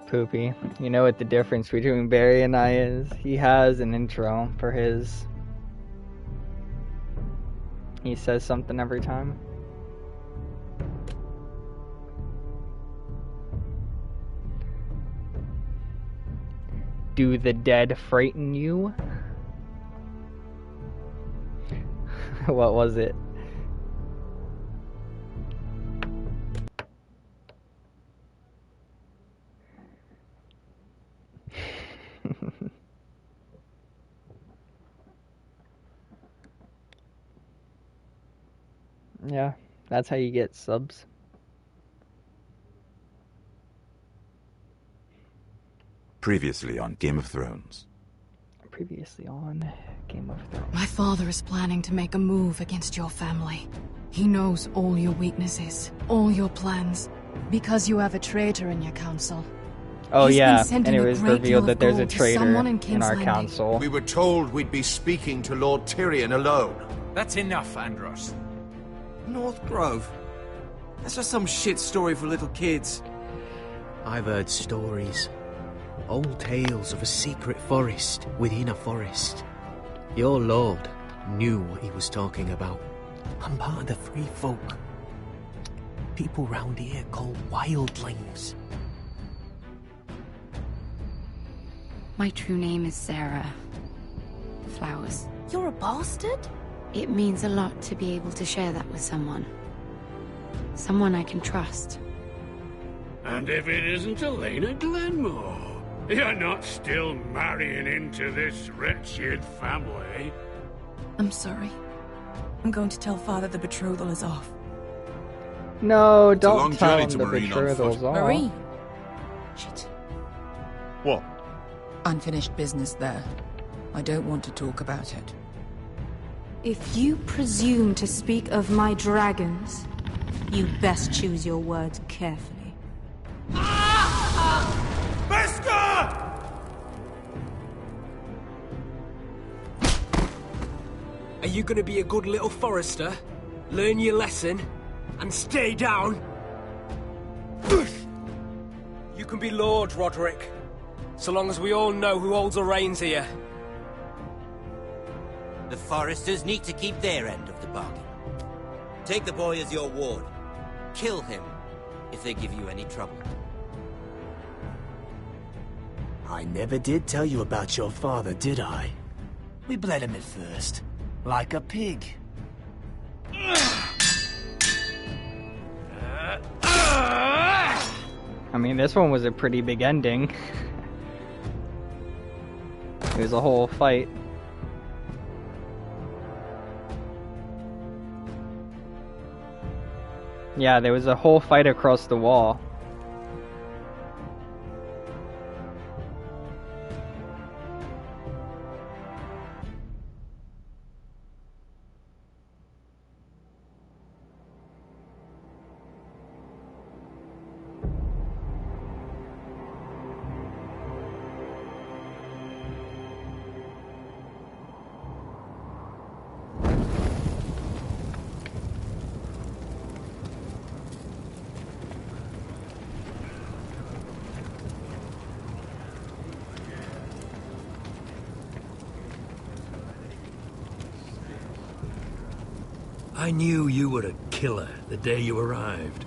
Poopy. You know what the difference between Barry and I is? He has an intro for his. He says something every time. Do the dead frighten you? What was it? Yeah, that's how you get subs. Previously on Game of Thrones. Previously on Game of Thrones. My father is planning to make a move against your family. He knows all your weaknesses, all your plans, because you have a traitor in your council. Oh He's yeah, been sending and it a was great revealed deal that of there's a gold to traitor someone in in King's our Landing. council. We were told we'd be speaking to Lord Tyrion alone. That's enough, Andros. North Grove? That's just some shit story for little kids. I've heard stories. Old tales of a secret forest within a forest. Your lord knew what he was talking about. I'm part of the free folk. People round here called wildlings. My true name is Sarah Flowers. You're a bastard? It means a lot to be able to share that with someone. Someone I can trust. And if it isn't Elena Glenmore, you're not still marrying into this wretched family. I'm sorry. I'm going to tell Father the betrothal is off. No, It's a long don't tell journey him to the Marine on betrothal's foot. off. Marine. Shit. What? Unfinished business there. I don't want to talk about it. If you presume to speak of my dragons, you best choose your words carefully. Beskar! Are you gonna be a good little forester? Learn your lesson? And stay down? You can be Lord, Roderick. So long as we all know who holds the reins here. The Foresters need to keep their end of the bargain. Take the boy as your ward. Kill him if they give you any trouble. I never did tell you about your father, did I? We bled him at first, like a pig. I mean, this one was a pretty big ending. It was a whole fight. Yeah, there was a whole fight across the wall. I knew you were a killer the day you arrived.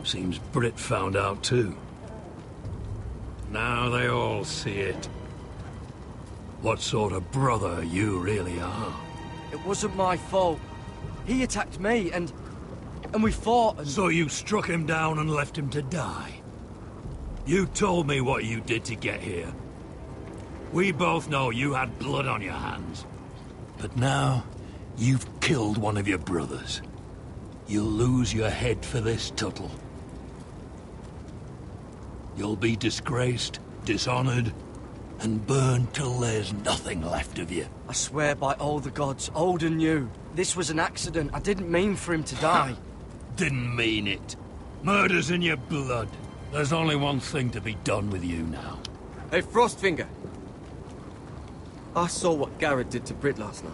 Seems Britt found out too. Now they all see it. What sort of brother you really are. It wasn't my fault. He attacked me, and we fought, and... So you struck him down and left him to die? You told me what you did to get here. We both know you had blood on your hands. But now, you've killed one of your brothers. You'll lose your head for this, Tuttle. You'll be disgraced, dishonored, and burned till there's nothing left of you. I swear by all the gods, old and new, this was an accident. I didn't mean for him to die. Didn't mean it. Murder's in your blood. There's only one thing to be done with you now. Hey, Frostfinger. I saw what Garrett did to Britt last night.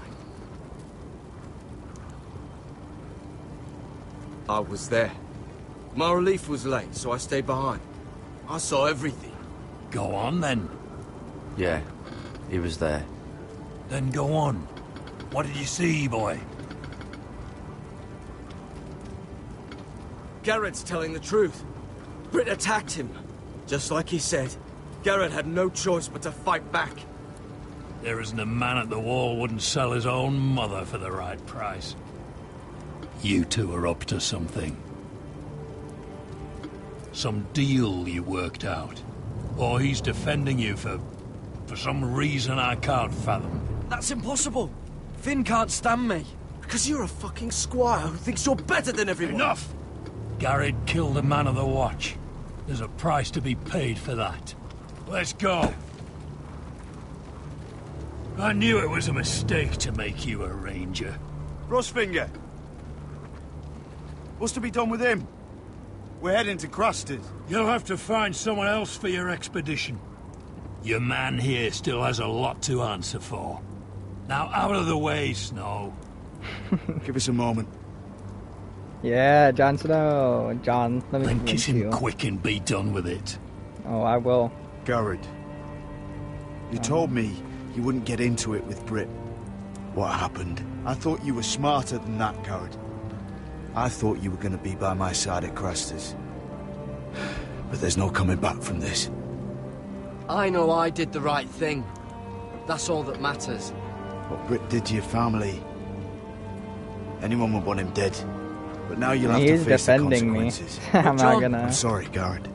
I was there. My relief was late, so I stayed behind. I saw everything. Go on, then. Yeah, he was there. Then go on. What did you see, boy? Garrett's telling the truth. Britt attacked him. Just like he said. Garrett had no choice but to fight back. There isn't a man at the wall wouldn't sell his own mother for the right price. You two are up to something. Some deal you worked out. Or he's defending you for some reason I can't fathom. That's impossible. Finn can't stand me. Because you're a fucking squire who thinks you're better than everyone. Enough! Garrett killed a man of the watch. There's a price to be paid for that. Let's go. I knew it was a mistake to make you a ranger. Rosfinger. What's to be done with him? We're heading to Crusters. You'll have to find someone else for your expedition. Your man here still has a lot to answer for. Now out of the way, Snow. Give us a moment. Yeah, Jon Snow. John, let me Then kiss him you. quick and be done with it. Oh, I will. Garrett. You told me you wouldn't get into it with Britt. What happened? I thought you were smarter than that, Garrett. I thought you were going to be by my side at Crusters. But there's no coming back from this. I know I did the right thing. That's all that matters. What Britt did to your family... anyone would want him dead. But now you'll have He to is face the defending me. consequences. I'm not gonna. I'm sorry, Garrett.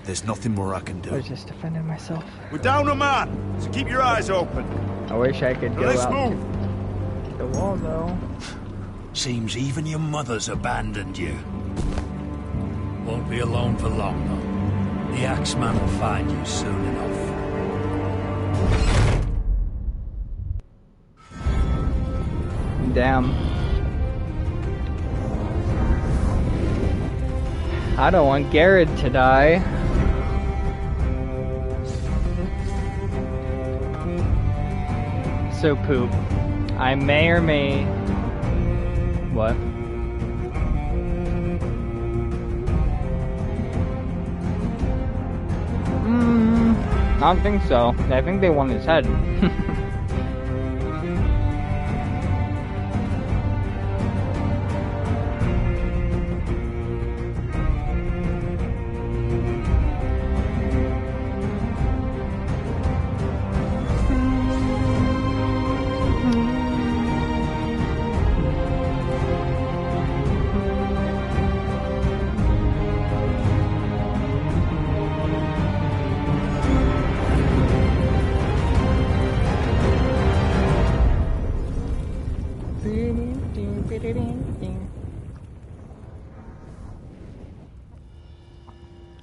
There's nothing more I can do. I was just defending myself. We're down a man, so keep your eyes open. I wish I could go Let's out move. to the wall, though. Seems even your mother's abandoned you. Won't be alone for long, though. The Axeman will find you soon enough. Damn. I don't want Garrett to die. So poop. I may or may... What? I don't think so. I think they want his head.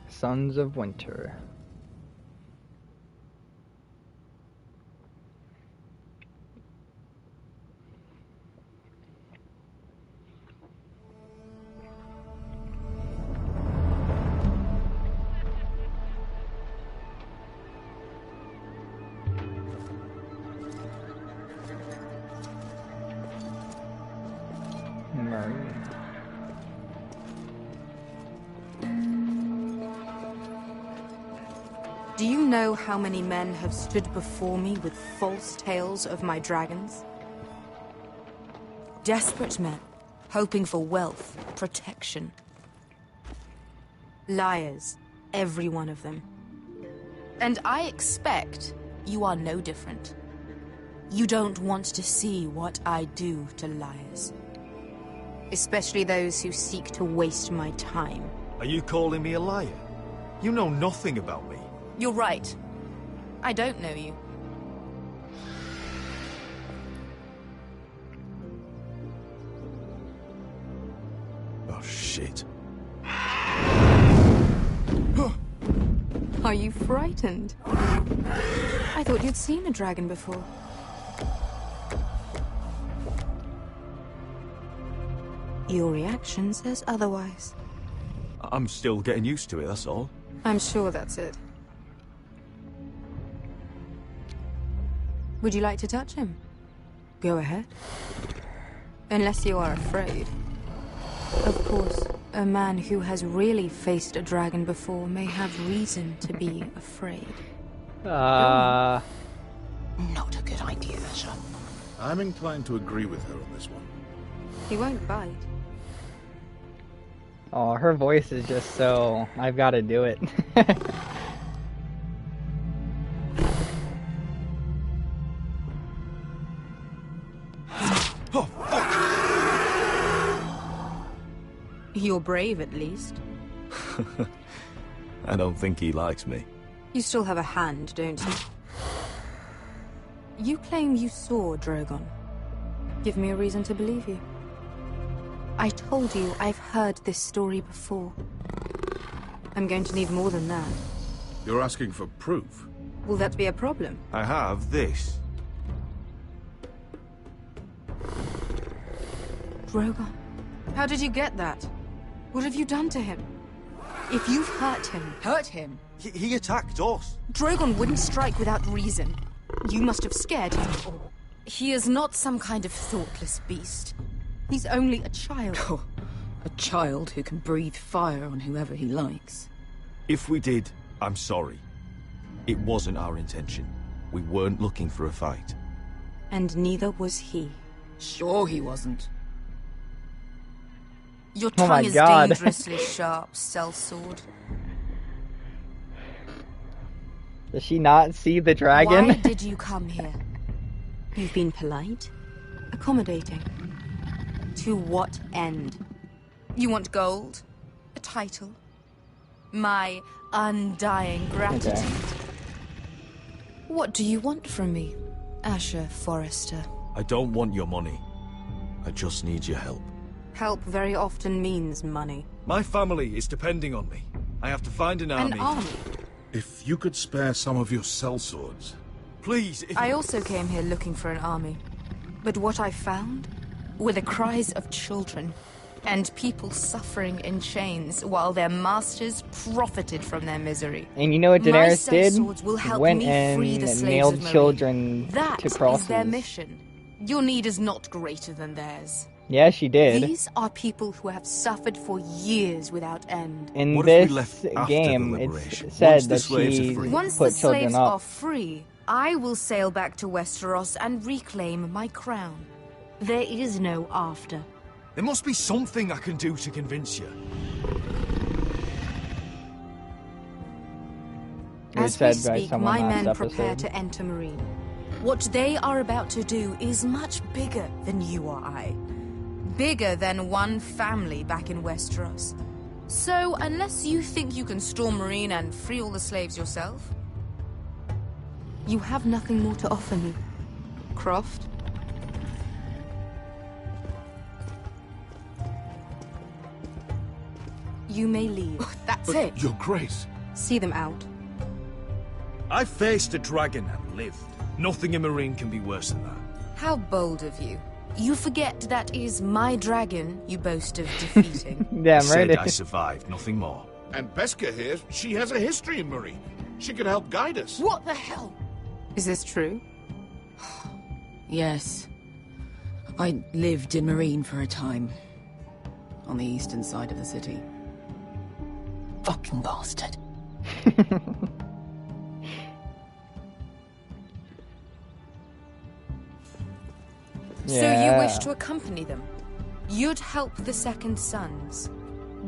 Sons of Winter. Do you know how many men have stood before me with false tales of my dragons? Desperate men, hoping for wealth, protection. Liars, every one of them. And I expect you are no different. You don't want to see what I do to liars. Especially those who seek to waste my time. Are you calling me a liar? You know nothing about me. You're right. I don't know you. Oh, shit. Are you frightened? I thought you'd seen a dragon before. Your reaction says otherwise. I'm still getting used to it, that's all. I'm sure that's it. Would you like to touch him? Go ahead. Unless you are afraid. Of course, a man who has really faced a dragon before may have reason to be afraid. Not a good idea, Asher. I'm inclined to agree with her on this one. He won't bite. Oh, her voice is just so... I've got to do it. You're brave, at least. I don't think he likes me. You still have a hand, don't you? You claim you saw Drogon. Give me a reason to believe you. I told you I've heard this story before. I'm going to need more than that. You're asking for proof? Will that be a problem? I have this. Drogon. How did you get that? What have you done to him? If you've hurt him... Hurt him? He attacked us. Drogon wouldn't strike without reason. You must have scared him. He is not some kind of thoughtless beast. He's only a child. Oh, a child who can breathe fire on whoever he likes. If we did, I'm sorry. It wasn't our intention. We weren't looking for a fight. And neither was he. Sure he wasn't. Your Oh my tongue is God. dangerously sharp, sellsword. Does she not see the dragon? Why did you come here? You've been polite, accommodating. To what end? You want gold? A title? My undying gratitude? Okay. What do you want from me, Asher Forrester? I don't want your money. I just need your help. Help very often means money. My family is depending on me. I have to find an army. An army? If you could spare some of your sellswords. Please, if... I also came here looking for an army. But what I found were the cries of children and people suffering in chains while their masters profited from their misery. And you know what My Daenerys did? sellswords will help Went me free the and slaves nailed of Marine. children That to is crosses. their mission. Your need is not greater than theirs. Yeah, she did. These are people who have suffered for years without end. In What if we this left after game, the it's liberation? said Once the that slaves are she free? Once put the children slaves up. are free, I will sail back to Westeros and reclaim my crown. There is no after. There must be something I can do to convince you. It was As we said by speak, someone my last men prepare episode. to enter Marine. What they are about to do is much bigger than you or I. Bigger than one family back in Westeros. So, unless you think you can storm Marine and free all the slaves yourself, you have nothing more to offer me, Croft. You may leave. That's But it. Your Grace. See them out. I faced a dragon and lived. Nothing in Marine can be worse than that. How bold of you. You forget that is my dragon you boast of defeating. Damn Said right. I survived, nothing more. And Beska here, she has a history in Marine. She could help guide us. What the hell? Is this true? Yes. I lived in Marine for a time. On the eastern side of the city. Fucking bastard. So you wish to accompany them? You'd help the Second Sons?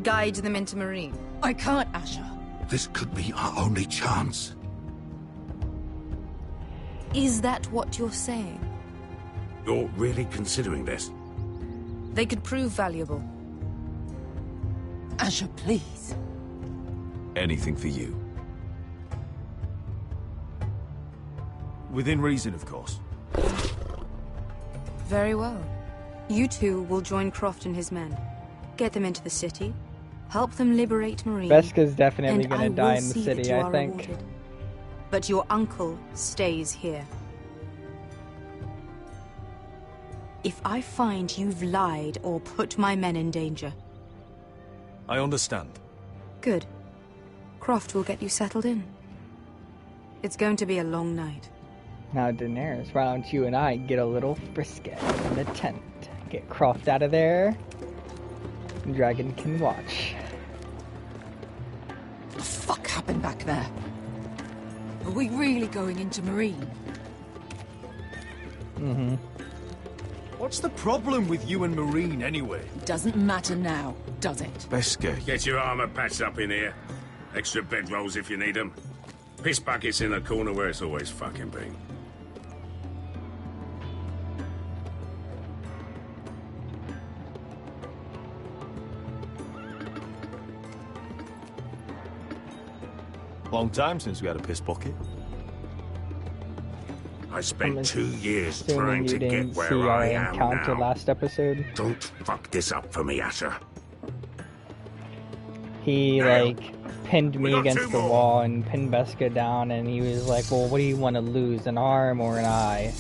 Guide them into Marine? I can't, Asher. This could be our only chance. Is that what you're saying? You're really considering this? They could prove valuable. Asher, please. Anything for you. Within reason, of course. Very well. You two will join Croft and his men. Get them into the city. Help them liberate Marine. Beska's definitely and gonna I die will in the see that city, you I are think. rewarded. But your uncle stays here. If I find you've lied or put my men in danger... I understand. Good. Croft will get you settled in. It's going to be a long night. Now, Daenerys, why don't you and I get a little frisky in the tent? Get Croft out of there. Dragon can watch. What the fuck happened back there? Are we really going into Marine? Mm-hmm. What's the problem with you and Marine, anyway? Doesn't matter now, does it? Besker. Get your armor patched up in here. Extra bedrolls if you need them. Piss buckets in the corner where it's always fucking been. Long time since we had a piss bucket. I spent 2 years Assuming trying you to get didn't see where our I am encounter now. last episode. Don't fuck this up for me, Asher. He like pinned me got against 2 the more. wall and pinned Beska down, and he was like, well, what do you want to lose, an arm or an eye?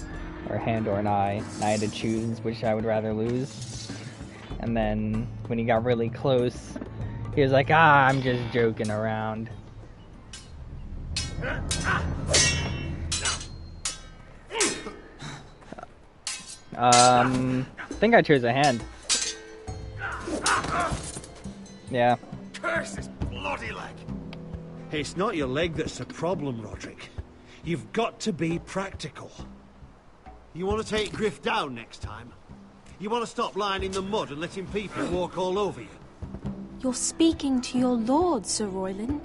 Or a hand or an eye? And I had to choose which I would rather lose. And then when he got really close, he was like, I'm just joking around. I think I chose a hand. Yeah. Curse this bloody leg! It's not your leg that's the problem, Roderick. You've got to be practical. You want to take Griff down next time? You want to stop lying in the mud and letting people walk all over you? You're speaking to your lord, Sir Royland.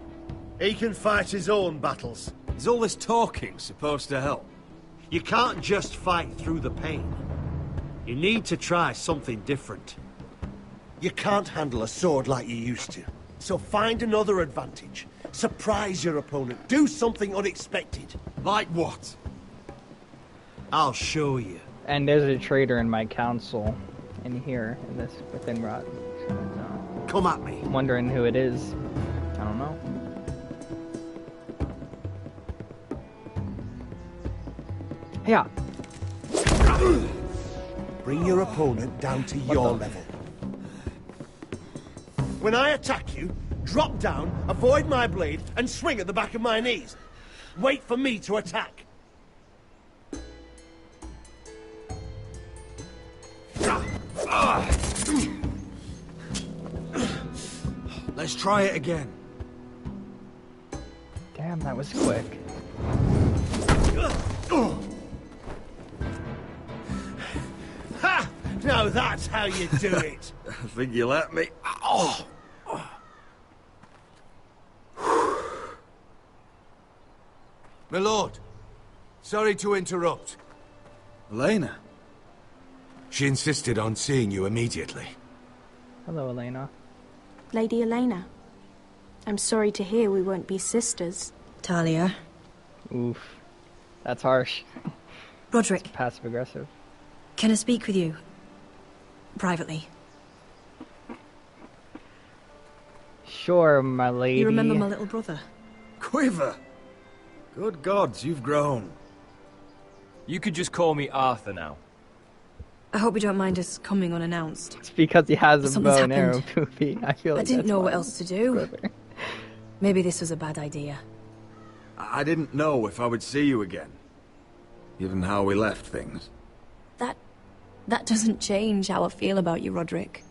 He can fight his own battles. Is all this talking supposed to help? You can't just fight through the pain. You need to try something different. You can't handle a sword like you used to. So find another advantage. Surprise your opponent. Do something unexpected. Like what? I'll show you. And there's a traitor in my council in here, in this, within Rod. So, come at me. I'm wondering who it is. I don't know. Yeah. Bring your opponent down to your level. When I attack you, drop down, avoid my blade, and swing at the back of my knees. Wait for me to attack. Let's try it again. Damn, that was quick. Ha! Now that's how you do it. I think you let me. Oh! My lord, sorry to interrupt. Elena? She insisted on seeing you immediately. Hello, Elena. Lady Elena. I'm sorry to hear we won't be sisters. Talia. Oof. That's harsh. Roderick. Passive aggressive. Can I speak with you? Privately. Sure, my lady. You remember my little brother? Quiver! Good gods, you've grown. You could just call me Arthur now. I hope you don't mind us coming unannounced. It's because he has a Something's bow and arrow, happened. Poopy. I feel like I didn't that's know why. what else to do. Maybe this was a bad idea. I didn't know if I would see you again. Given how we left things. That doesn't change how I feel about you, Roderick.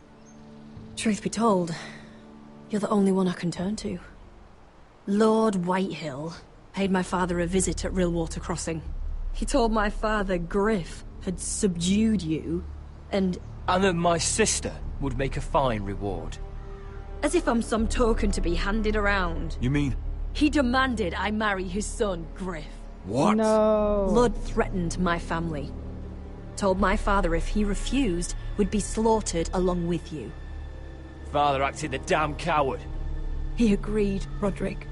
Truth be told, you're the only one I can turn to. Lord Whitehill paid my father a visit at Rillwater Crossing. He told my father Griff had subdued you, and that my sister would make a fine reward. as if I'm some token to be handed around. You mean? He demanded I marry his son, Griff. What? No. Blood threatened my family. Told my father if he refused, we'd be slaughtered along with you. Father acted the damn coward. He agreed, Roderick.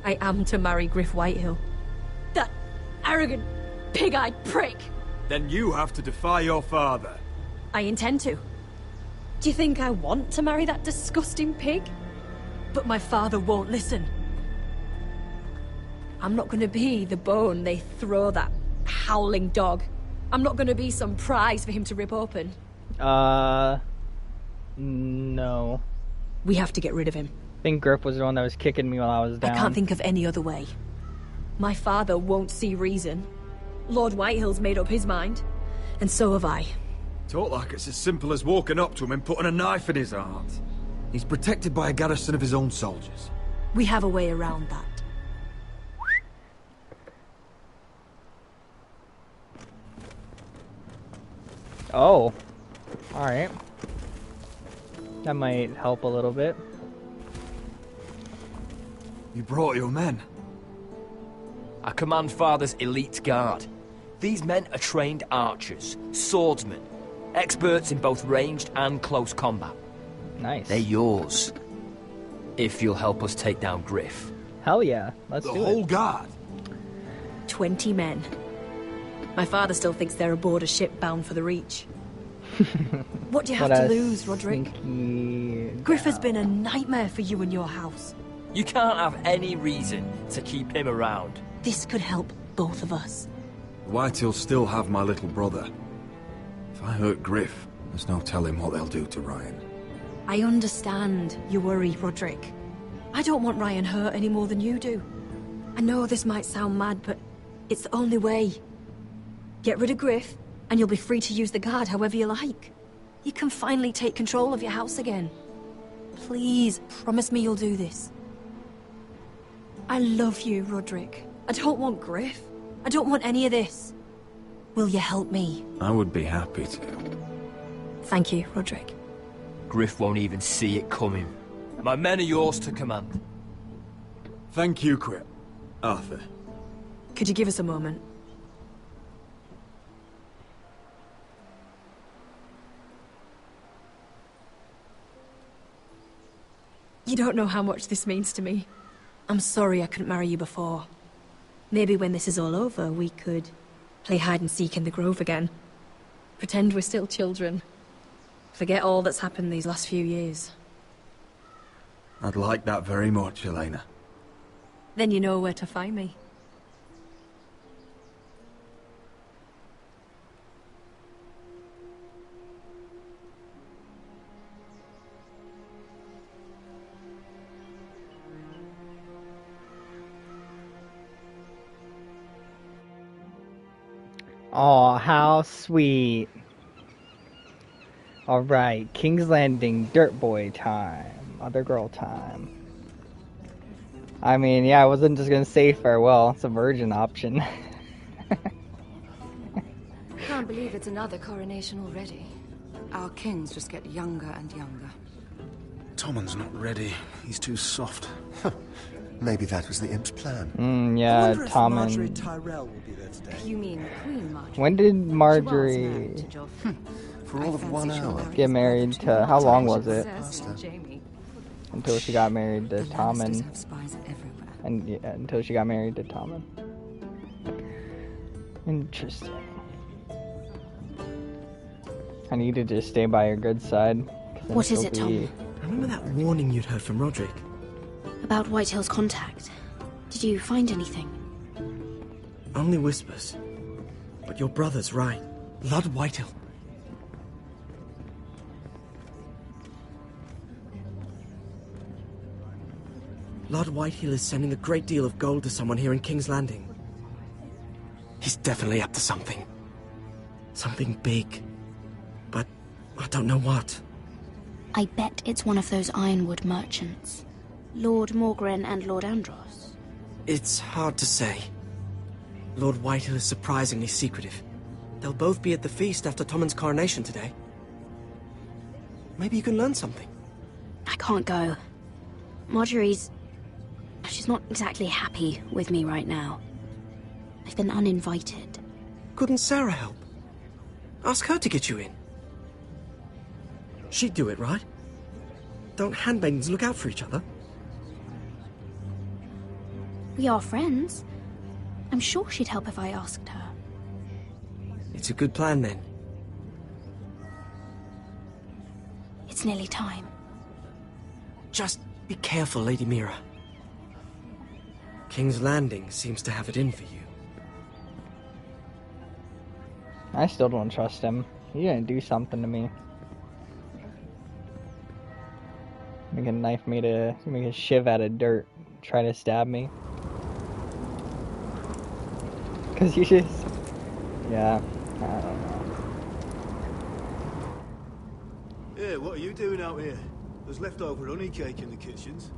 I am to marry Griff Whitehill. That arrogant, pig-eyed prick! Then you have to defy your father. I intend to. Do you think I want to marry that disgusting pig? But my father won't listen. I'm not gonna be the bone they throw that howling dog. I'm not gonna be some prize for him to rip open. No. We have to get rid of him. I think Griff was the one that was kicking me while I was down. I can't think of any other way. My father won't see reason. Lord Whitehill's made up his mind. And so have I. Talk like it's as simple as walking up to him and putting a knife in his heart. He's protected by a garrison of his own soldiers. We have a way around that. Oh. Alright. That might help a little bit. You brought your men. I command Father's elite guard. These men are trained archers, swordsmen, experts in both ranged and close combat. Nice. They're yours. If you'll help us take down Griff. Hell yeah, let's do it. The whole guard? 20 men. My father still thinks they're aboard a ship bound for the Reach. What do you have to lose, Roderick? Griff has been a nightmare for you and your house. You can't have any reason to keep him around. This could help both of us. White'll still have my little brother. If I hurt Griff, there's no telling what they'll do to Ryan. I understand your worry, Roderick. I don't want Ryan hurt any more than you do. I know this might sound mad, but it's the only way. Get rid of Griff, and you'll be free to use the guard however you like. You can finally take control of your house again. Please, promise me you'll do this. I love you, Roderick. I don't want Griff. I don't want any of this. Will you help me? I would be happy to. Thank you, Roderick. Griff won't even see it coming. My men are yours to command. Thank you, Quip. Arthur. Could you give us a moment? You don't know how much this means to me. I'm sorry I couldn't marry you before. Maybe when this is all over, we could play hide and seek in the grove again. Pretend we're still children. Forget all that's happened these last few years. I'd like that very much, Elena. Then you know where to find me. Aw, how sweet. Alright, King's Landing, Dirt Boy time. Other girl time. I mean, yeah, I wasn't just gonna say farewell. It's a virgin option. Can't believe it's another coronation already. Our kings just get younger and younger. Tommen's not ready. He's too soft. Maybe that was the imp's plan. Yeah, Tommen. Tyrell will be there today. You mean Queen Marjorie? When did Marjorie For all of 1 hour. get married to... How long was it? Until she got married to Tommen. And yeah, until she got married to Tommen. Interesting. I need to just stay by her good side. What is it, Tom? Remember that warning you'd heard from Roderick? About Whitehill's contact. Did you find anything? Only whispers. But your brother's right. Lord Whitehill. Lord Whitehill is sending a great deal of gold to someone here in King's Landing. He's definitely up to something. Something big. But I don't know what. I bet it's one of those ironwood merchants. Lord Morgren and Lord Andros. It's hard to say. Lord Whitehill is surprisingly secretive. They'll both be at the feast after Tommen's coronation today. Maybe you can learn something. I can't go. She's not exactly happy with me right now. I've been uninvited. Couldn't Sarah help? Ask her to get you in. She'd do it, right? Don't handmaidens look out for each other? We are friends. I'm sure she'd help if I asked her. It's a good plan, then. It's nearly time. Just be careful, Lady Mira. King's Landing seems to have it in for you. I still don't trust him. He didn't do something to me. Make a shiv out of dirt. Try to stab me. Cause you just... Yeah, I don't know. Hey, what are you doing out here? There's leftover honey cake in the kitchens.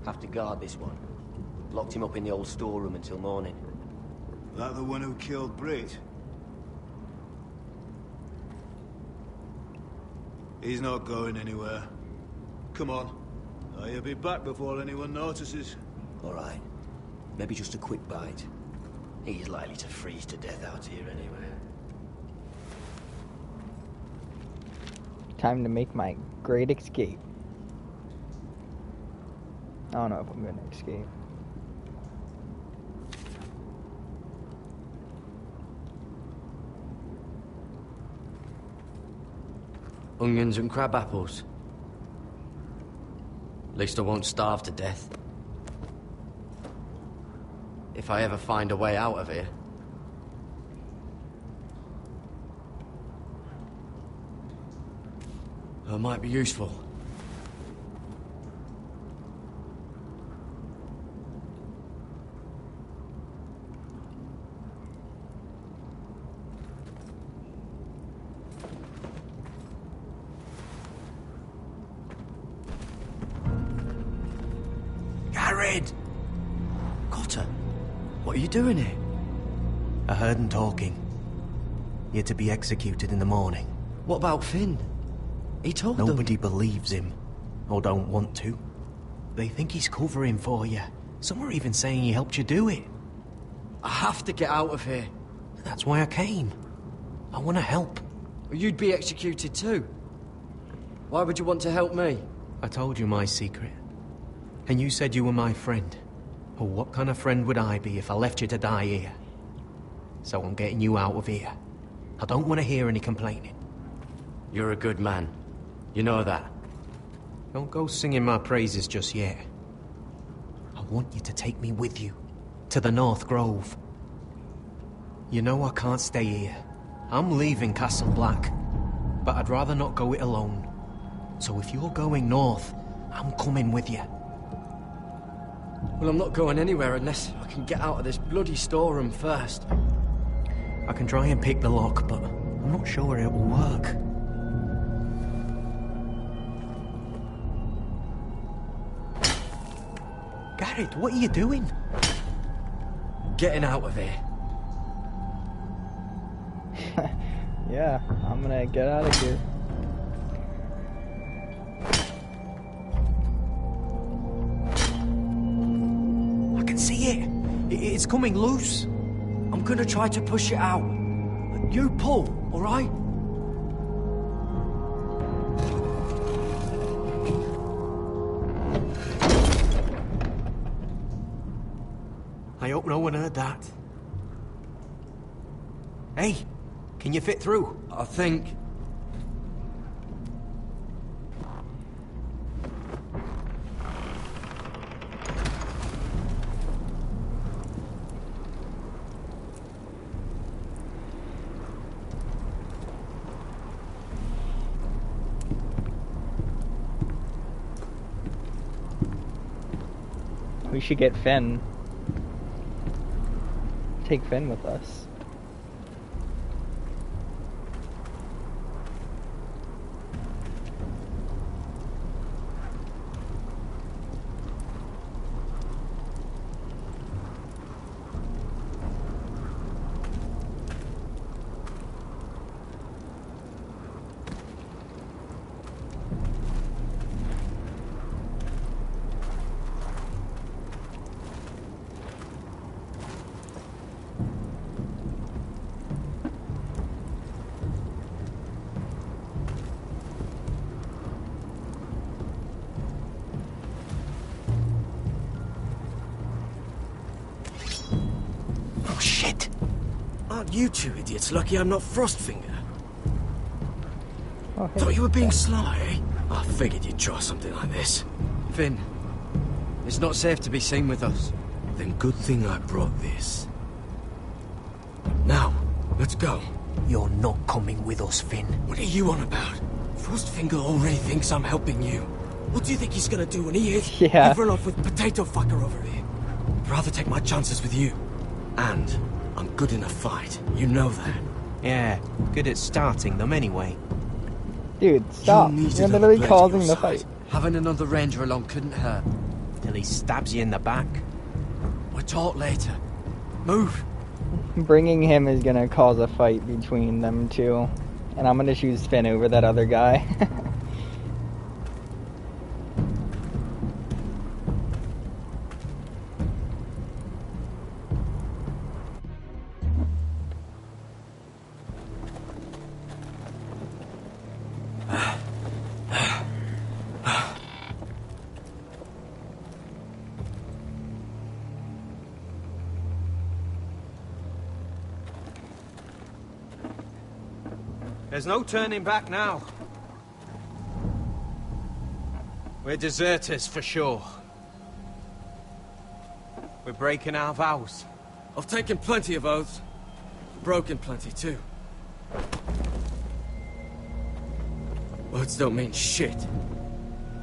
Have to guard this one. Locked him up in the old storeroom until morning. That the one who killed Brit? He's not going anywhere. Come on. I'll be back before anyone notices. All right. Maybe just a quick bite. He's likely to freeze to death out here anyway. Time to make my great escape. I don't know if I'm gonna escape. Onions and crab apples. At least I won't starve to death. If I ever find a way out of here. That might be useful. Garrett! Cotter, what are you doing here? I heard him talking. You're to be executed in the morning. What about Finn? He told them. Nobody believes him, or don't want to. They think he's covering for you. Some are even saying he helped you do it. I have to get out of here. That's why I came. I want to help. You'd be executed too. Why would you want to help me? I told you my secret. And you said you were my friend. Well, what kind of friend would I be if I left you to die here? So I'm getting you out of here. I don't want to hear any complaining. You're a good man. You know that. Don't go singing my praises just yet. I want you to take me with you. To the North Grove. You know I can't stay here. I'm leaving Castle Black. But I'd rather not go it alone. So if you're going north, I'm coming with you. Well, I'm not going anywhere unless I can get out of this bloody storeroom first. I can try and pick the lock, but I'm not sure it will work. Garrett, what are you doing? Getting out of here. Yeah, I'm gonna get out of here. I can see it. It's coming loose. I'm gonna try to push it out. You pull, all right? I hope no one heard that. Hey, can you fit through? I think. We should get Finn. Take Finn with us. Aren't you two idiots lucky I'm not Frostfinger? Oh, hey. Thought you were being sly, eh? I figured you'd try something like this. Finn, it's not safe to be seen with us. Then good thing I brought this. Now, let's go. You're not coming with us, Finn. What are you on about? Frostfinger already thinks I'm helping you. What do you think he's gonna do when he hears you've run off with Potato Fucker over here? I'd rather take my chances with you. And I'm good in a fight. You know that. Yeah, good at starting them anyway. Dude, stop. You're literally causing the fight. Having another ranger along couldn't hurt. Till he stabs you in the back. We'll talk later. Move! Bringing him is gonna cause a fight between them two. And I'm gonna choose Finn over that other guy. There's no turning back now. We're deserters for sure. We're breaking our vows. I've taken plenty of oaths. Broken plenty too. Words don't mean shit.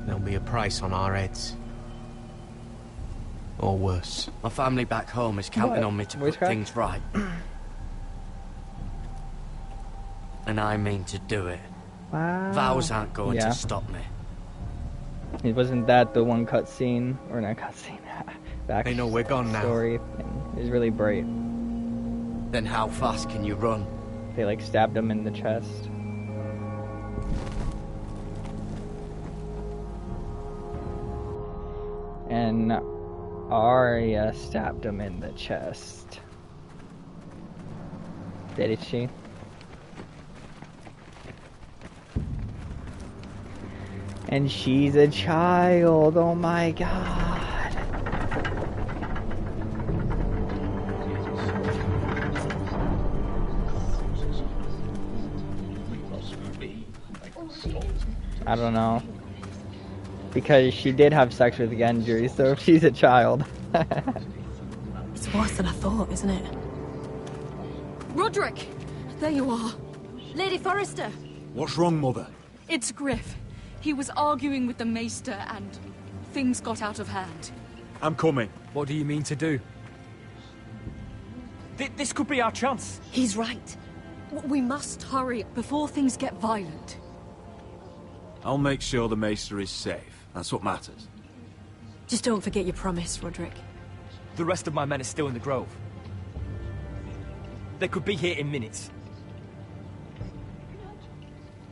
There'll be a price on our heads. Or worse. My family back home is counting on me to put things right. And I mean to do it. Wow. Vows aren't going to stop me. It wasn't that the one cutscene, or not cutscene, back They know we're gone now. story. It was really bright. Then how fast can you run? They like stabbed him in the chest. And Arya stabbed him in the chest. Did she? And she's a child, oh my god. I don't know. Because she did have sex with Gendry, so she's a child. It's worse than I thought, isn't it? Roderick! There you are. Lady Forrester! What's wrong, Mother? It's Griff. He was arguing with the Maester and things got out of hand. I'm coming. What do you mean to do? This could be our chance. He's right. We must hurry before things get violent. I'll make sure the Maester is safe. That's what matters. Just don't forget your promise, Roderick. The rest of my men are still in the grove. They could be here in minutes.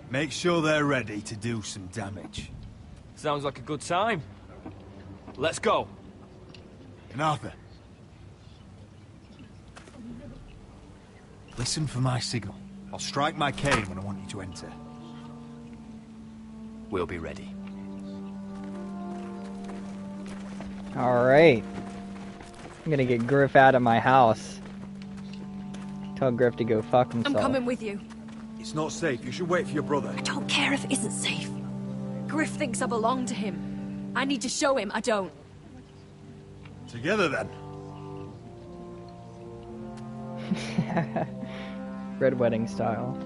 Make sure they're ready to do some damage. Sounds like a good time. Let's go. And Arthur, listen for my signal. I'll strike my cane when I want you to enter. We'll be ready. Alright. I'm gonna get Griff out of my house. Tell Griff to go fuck himself. I'm coming with you. It's not safe. You should wait for your brother. I don't care if it isn't safe. Griff thinks I belong to him. I need to show him I don't. Together then. Red wedding style.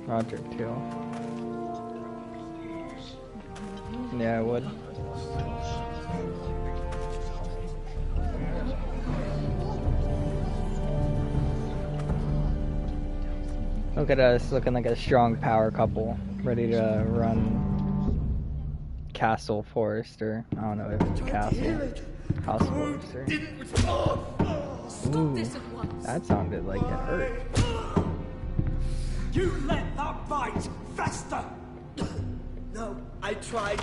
Roderick too. Yeah, I would. Look at us looking like a strong power couple, ready to run Castle Forrester. I don't know if it's Castle. House Forrester. Ooh, that sounded like it hurt. You let that bite fester! No, I tried.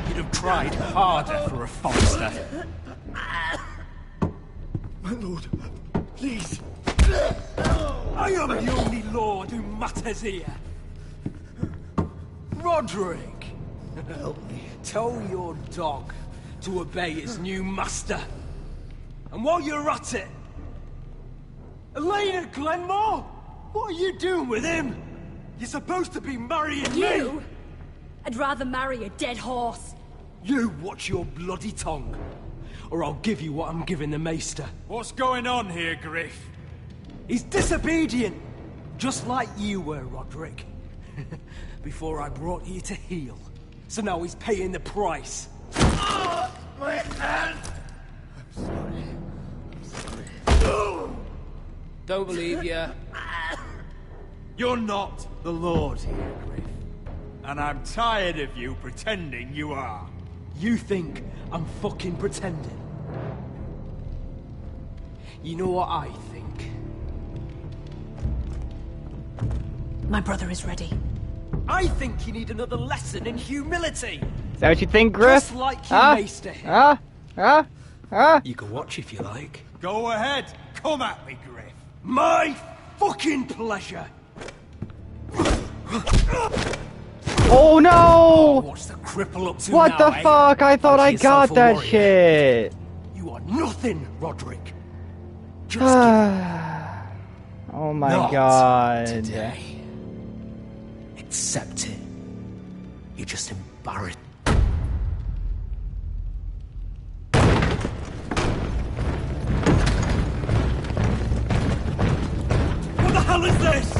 You'd have tried harder for a Forrester. My lord, please. I am the only lord who matters here. Roderick! Help me. Tell your dog to obey his new master. And while you're at it... Elena Glenmore? What are you doing with him? You're supposed to be marrying me! I'd rather marry a dead horse. You watch your bloody tongue, or I'll give you what I'm giving the Maester. What's going on here, Griff? He's disobedient, just like you were, Roderick. Before I brought you to heel. So now he's paying the price. My hand! Don't believe you. You're not the Lord here, Griff. And I'm tired of you pretending you are. You think I'm fucking pretending? You know what I think? My brother is ready. I think you need another lesson in humility. Is that what you think, Griff? Just like your maester. You can watch if you like. Go ahead. Come at me, Griff. My fucking pleasure. Oh no! What's the cripple up to What now, the fuck? I thought I got that warrior. shit. You are nothing, Roderick. Oh my god. Today. Accept it. You're just embarrassed. What the hell is this?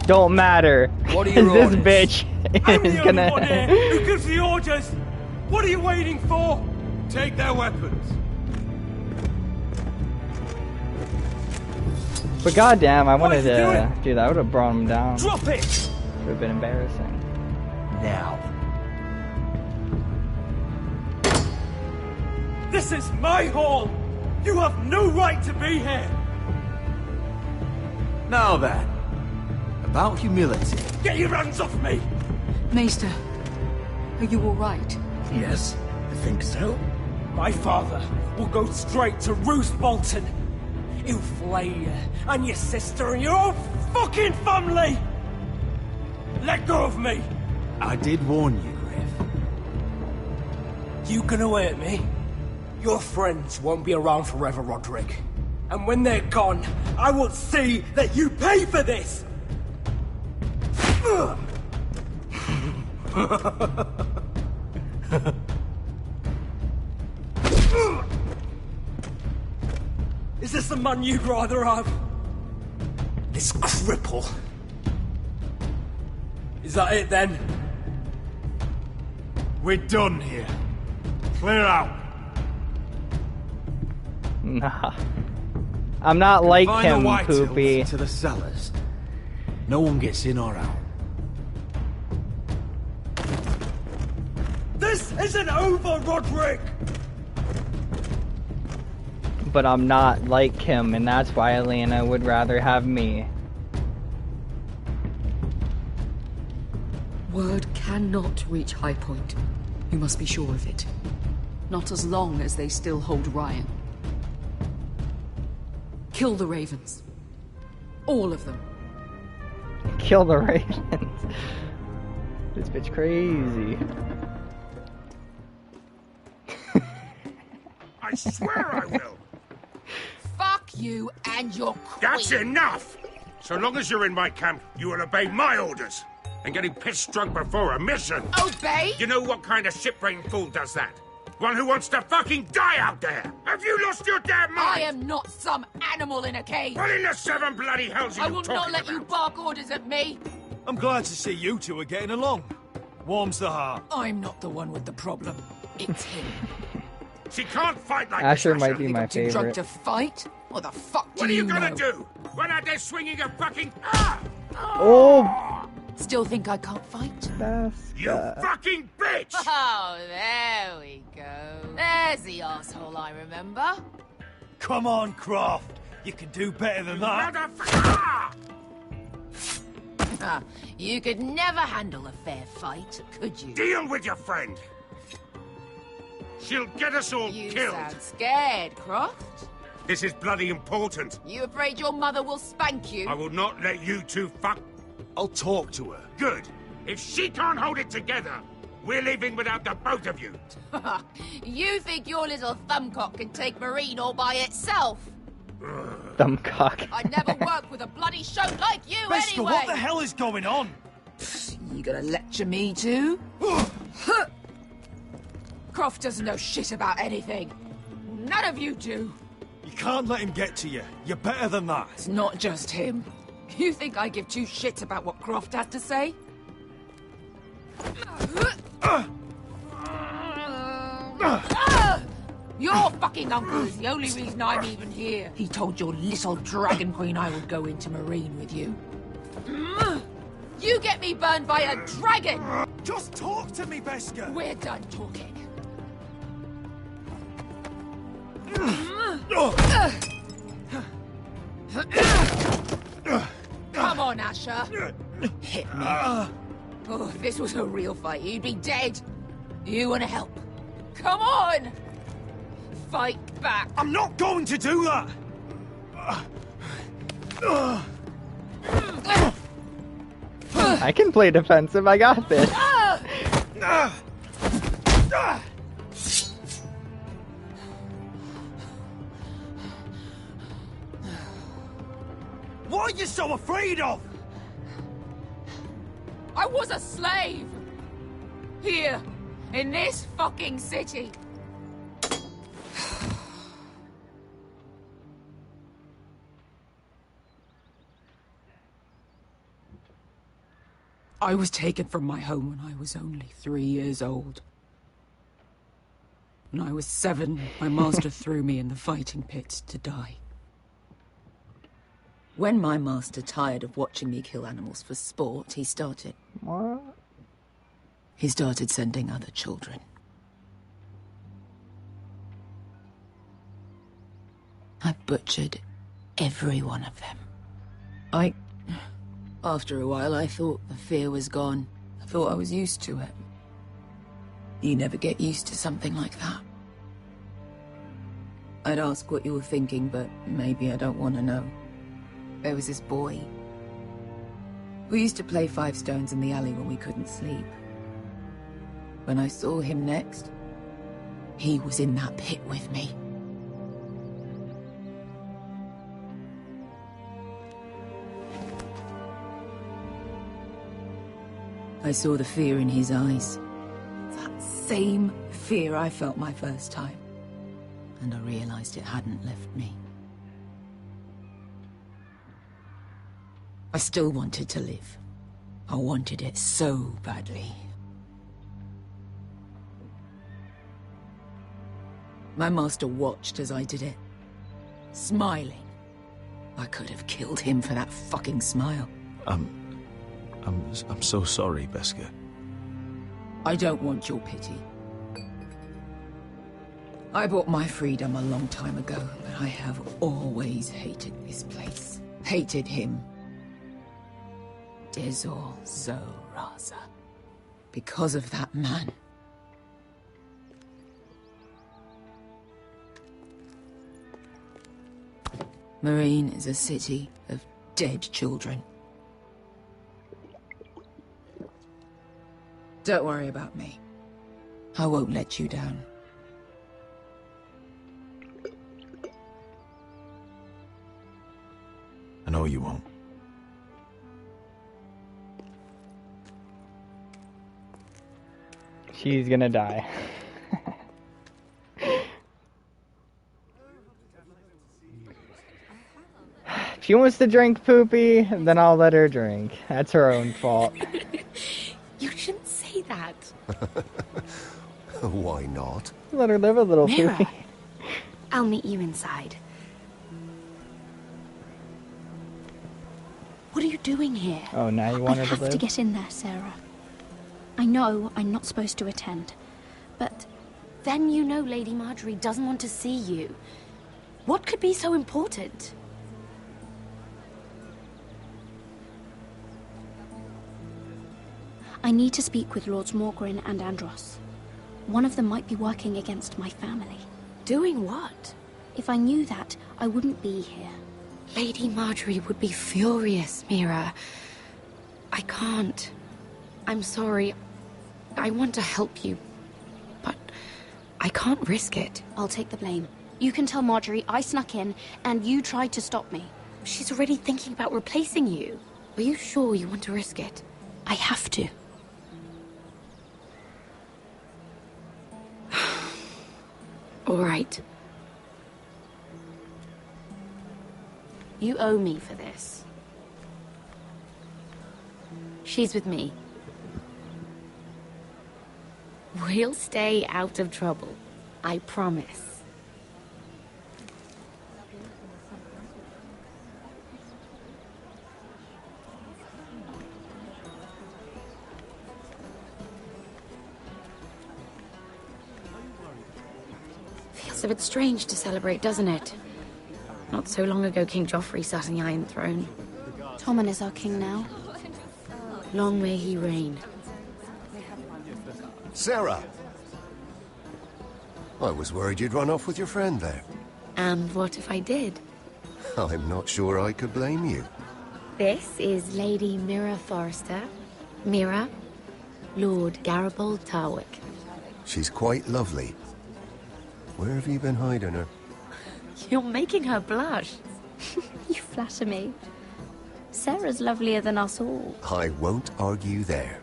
Don't matter. What are This your orders? bitch I'm is the gonna. only one here who gives the orders. What are you waiting for? Take their weapons. But goddamn, I wanted What are you to doing? do that. I would have brought him down. Drop it! Would have been embarrassing. Now. This is my hall! You have no right to be here! Now then, about humility. Get your hands off me! Maester, are you all right? Yes, I think so. My father will go straight to Roose Bolton. He'll flay you, and your sister, and your whole fucking family! Let go of me! I did warn you, Griff. You can hurt me. Your friends won't be around forever, Roderick. And when they're gone, I will see that you pay for this! Is this the man you'd rather have? This cripple? Is that it then? We're done here. Clear out. Nah. I'm not like Find him, the White Poopy. Hills to the cellars. No one gets in or out. This isn't over, Roderick! But I'm not like him, and that's why Elena would rather have me. Word cannot reach High Point. You must be sure of it. Not as long as they still hold Ryan. Kill the Ravens. All of them. Kill the Ravens. This bitch crazy. I swear I will. Fuck you and your queen. That's enough! So long as you're in my camp, you will obey my orders. And getting pissed drunk before a mission. Obey? You know what kind of ship-brained fool does that? One who wants to fucking die out there! Have you lost your damn mind? I am not some animal in a cage. What in the seven bloody hells are I you will talking not let about? you bark orders at me. I'm glad to see you two are getting along. Warms the heart. I'm not the one with the problem. It's him. She can't fight like Asher this, might be Think my I'm too drunk favorite. to fight? What the fuck What do are you know? gonna do? Run out there swinging a fucking... Oh! Still think I can't fight? You fucking bitch! Oh, there we go. There's the asshole I remember. Come on, Croft. You can do better than that. You could never handle a fair fight, could you? Deal with your friend. She'll get us all You killed. sound scared, Croft. This is bloody important. You afraid your mother will spank you? I will not let you two fuck... I'll talk to her. Good. If she can't hold it together, we're leaving without the both of you. You think your little thumbcock can take Marine all by itself? Thumbcock. I'd never work with a bloody show like you Bester, anyway! what the hell is going on? You gonna lecture me too? Croft doesn't know shit about anything. None of you do. You can't let him get to you. You're better than that. It's not just him. You think I give two shits about what Croft has to say? Your fucking uncle is the only reason I'm even here. He told your little dragon queen I would go into Marine with you. You get me burned by a dragon! Just talk to me, Beskar! We're done talking. Come on, Asher. Hit me. Oh, if this was a real fight, you'd be dead. You want to help? Come on! Fight back. I'm not going to do that! I can play defensive, I got this. What are you so afraid of? I was a slave! Here, in this fucking city. I was taken from my home when I was only 3 years old. When I was 7, my master threw me in the fighting pits to die. When my master tired of watching me kill animals for sport, he started... What? He started sending other children. I butchered every one of them. After a while, I thought the fear was gone. I thought I was used to it. You never get used to something like that. I'd ask what you were thinking, but maybe I don't want to know. There was this boy. We used to play 5 stones in the alley when we couldn't sleep. When I saw him next, he was in that pit with me. I saw the fear in his eyes. That same fear I felt my first time. And I realized it hadn't left me. I still wanted to live. I wanted it so badly. My master watched as I did it, smiling. I could have killed him for that fucking smile. I'm so sorry, Beskar. I don't want your pity. I bought my freedom a long time ago, but I have always hated this place. Hated him. Dezor Zoraza. Because of that man. Marine is a city of dead children. Don't worry about me. I won't let you down. I know you won't. She's gonna die. If she wants to drink Poopy, then I'll let her drink. That's her own fault. You shouldn't say that. Why not? Let her live a little, Mira, Poopy. I'll meet you inside. What are you doing here? Oh, now you want her I to have live? to get in there, Sarah. I know I'm not supposed to attend, but then you know Lady Marjorie doesn't want to see you. What could be so important? I need to speak with Lords Morgren and Andros. One of them might be working against my family. Doing what? If I knew that, I wouldn't be here. Lady Marjorie would be furious, Mira. I can't. I'm sorry. I want to help you, but I can't risk it. I'll take the blame. You can tell Marjorie I snuck in, and you tried to stop me. She's already thinking about replacing you. Are you sure you want to risk it? I have to. All right. You owe me for this. She's with me. We'll stay out of trouble. I promise. It's a bit strange to celebrate, doesn't it? Not so long ago, King Joffrey sat on the Iron Throne. Tommen is our king now. Long may he reign. Sarah! I was worried you'd run off with your friend there. And what if I did? I'm not sure I could blame you. This is Lady Mira Forrester. Mira, Lord Garibald Tarwick. She's quite lovely. Where have you been hiding her? You're making her blush. You flatter me. Sarah's lovelier than us all. I won't argue there.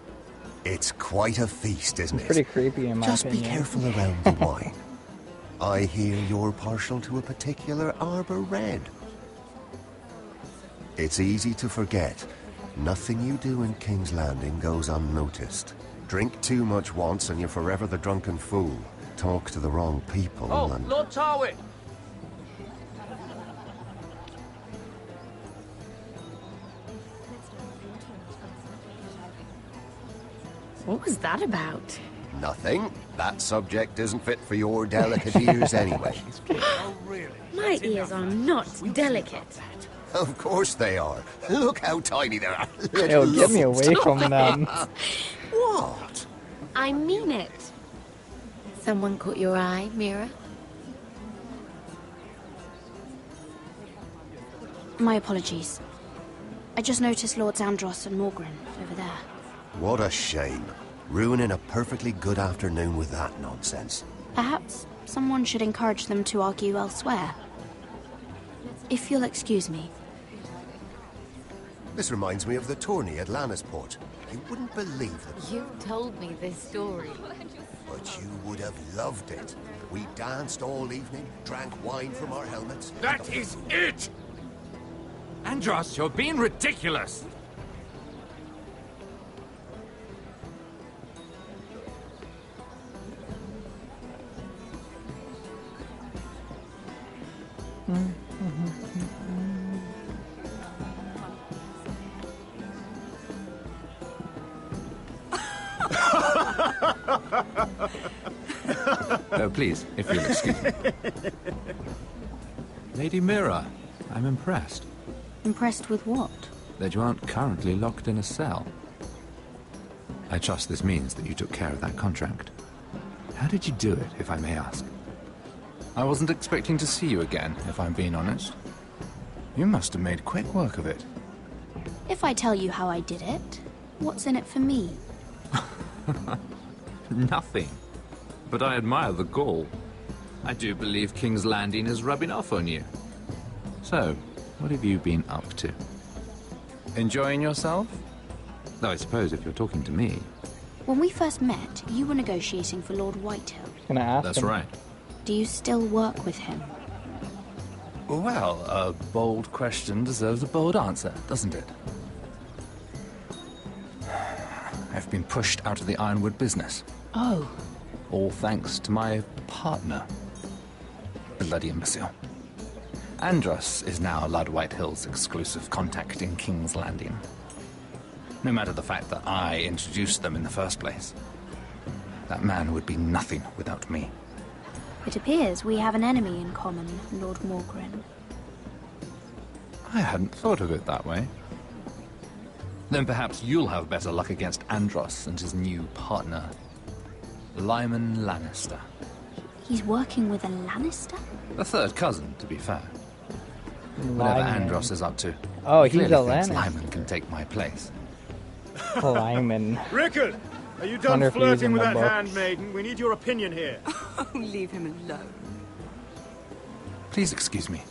It's quite a feast, isn't it? Pretty creepy in my opinion. Just be careful around the wine. I hear you're partial to a particular arbor red. It's easy to forget. Nothing you do in King's Landing goes unnoticed. Drink too much once and you're forever the drunken fool. Talk to the wrong people and... Lord Tarwick! What was that about? Nothing. That subject isn't fit for your delicate ears anyway. My ears are not delicate. Of course they are. Look how tiny they are. Ew, get me away from them. What? I mean it. Someone caught your eye, Mira? My apologies. I just noticed Lords Andros and Morgren over there. What a shame. Ruining a perfectly good afternoon with that nonsense. Perhaps someone should encourage them to argue elsewhere. If you'll excuse me. This reminds me of the tourney at Lannisport. You wouldn't believe it. You told me this story. But you would have loved it. We danced all evening, drank wine from our helmets. That is it! Andros, you're being ridiculous! Please, if you'll excuse me. Lady Mira, I'm impressed. Impressed with what? That you aren't currently locked in a cell. I trust this means that you took care of that contract. How did you do it, if I may ask? I wasn't expecting to see you again, if I'm being honest. You must have made quick work of it. If I tell you how I did it, what's in it for me? Nothing. But I admire the gall. I do believe King's Landing is rubbing off on you. So, what have you been up to? Enjoying yourself? Though I suppose if you're talking to me... When we first met, you were negotiating for Lord Whitehill. Can I ask That's him? right. Do you still work with him? Well, a bold question deserves a bold answer, doesn't it? I've been pushed out of the ironwood business. Oh. All thanks to my partner. Bloody imbecile. Andros is now Lord Whitehill's exclusive contact in King's Landing. No matter the fact that I introduced them in the first place. That man would be nothing without me. It appears we have an enemy in common, Lord Morgren. I hadn't thought of it that way. Then perhaps you'll have better luck against Andros and his new partner, Lyman Lannister. He's working with a Lannister? A third cousin, to be fair. Whatever Andros is up to. Oh, he's clearly a thinks Lannister. Lyman can take my place. Lyman. Rickard, are you Wonder done if he was flirting in with the that books. handmaiden? We need your opinion here. Oh, leave him alone. Please excuse me.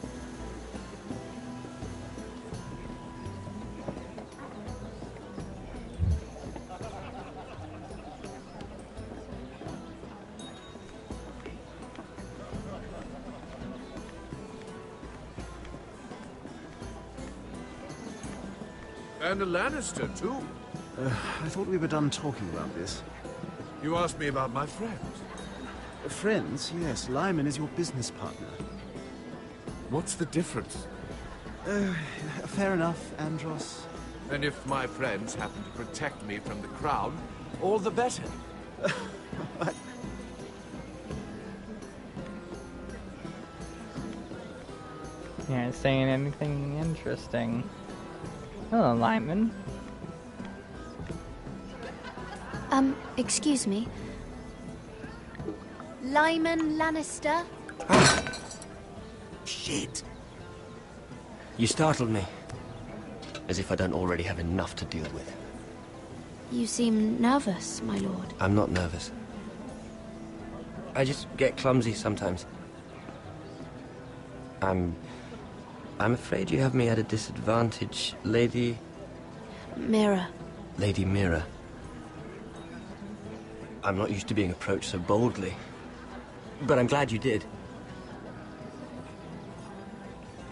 And a Lannister, too. I thought we were done talking about this. You asked me about my friends. Friends? Yes, Lyman is your business partner. What's the difference? Fair enough, Andros. And if my friends happen to protect me from the crown, all the better. You ain't saying anything interesting. Hello, Lyman. Excuse me. Lyman Lannister? Shit. You startled me. As if I don't already have enough to deal with. You seem nervous, my lord. I'm not nervous. I just get clumsy sometimes. I'm afraid you have me at a disadvantage, Lady... Mira. Lady Mira. I'm not used to being approached so boldly. But I'm glad you did.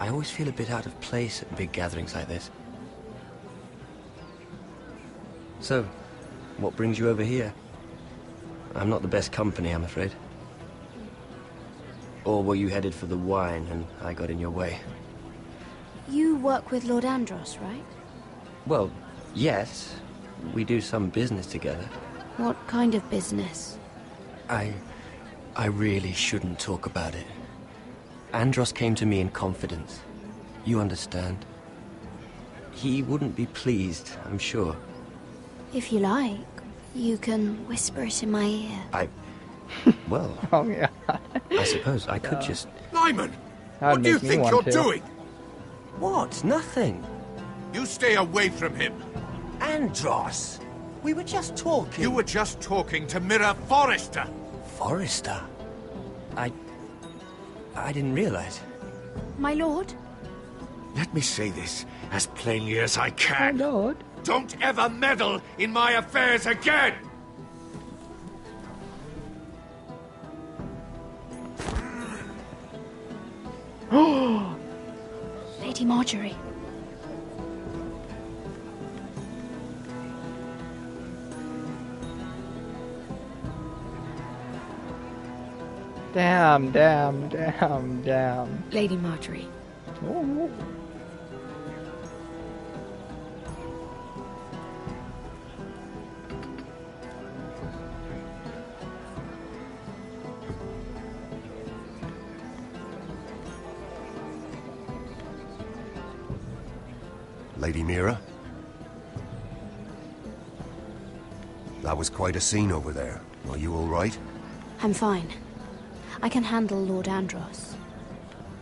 I always feel a bit out of place at big gatherings like this. So, what brings you over here? I'm not the best company, I'm afraid. Or were you headed for the wine and I got in your way? You work with Lord Andros, right? Well, yes. We do some business together. What kind of business? I really shouldn't talk about it. Andros came to me in confidence. You understand? He wouldn't be pleased, I'm sure. If you like, you can whisper it in my ear. Well... Oh, yeah. I suppose I could just... Lyman! What do you think you're doing? What? Nothing. You stay away from him. Andros! We were just talking. You were just talking to Mira Forrester. Forrester? I didn't realize. My lord? Let me say this as plainly as I can. My lord? Don't ever meddle in my affairs again! Lady Marjorie. Damn. Lady Marjorie. Oh. Lady Mira? That was quite a scene over there. Are you all right? I'm fine. I can handle Lord Andros.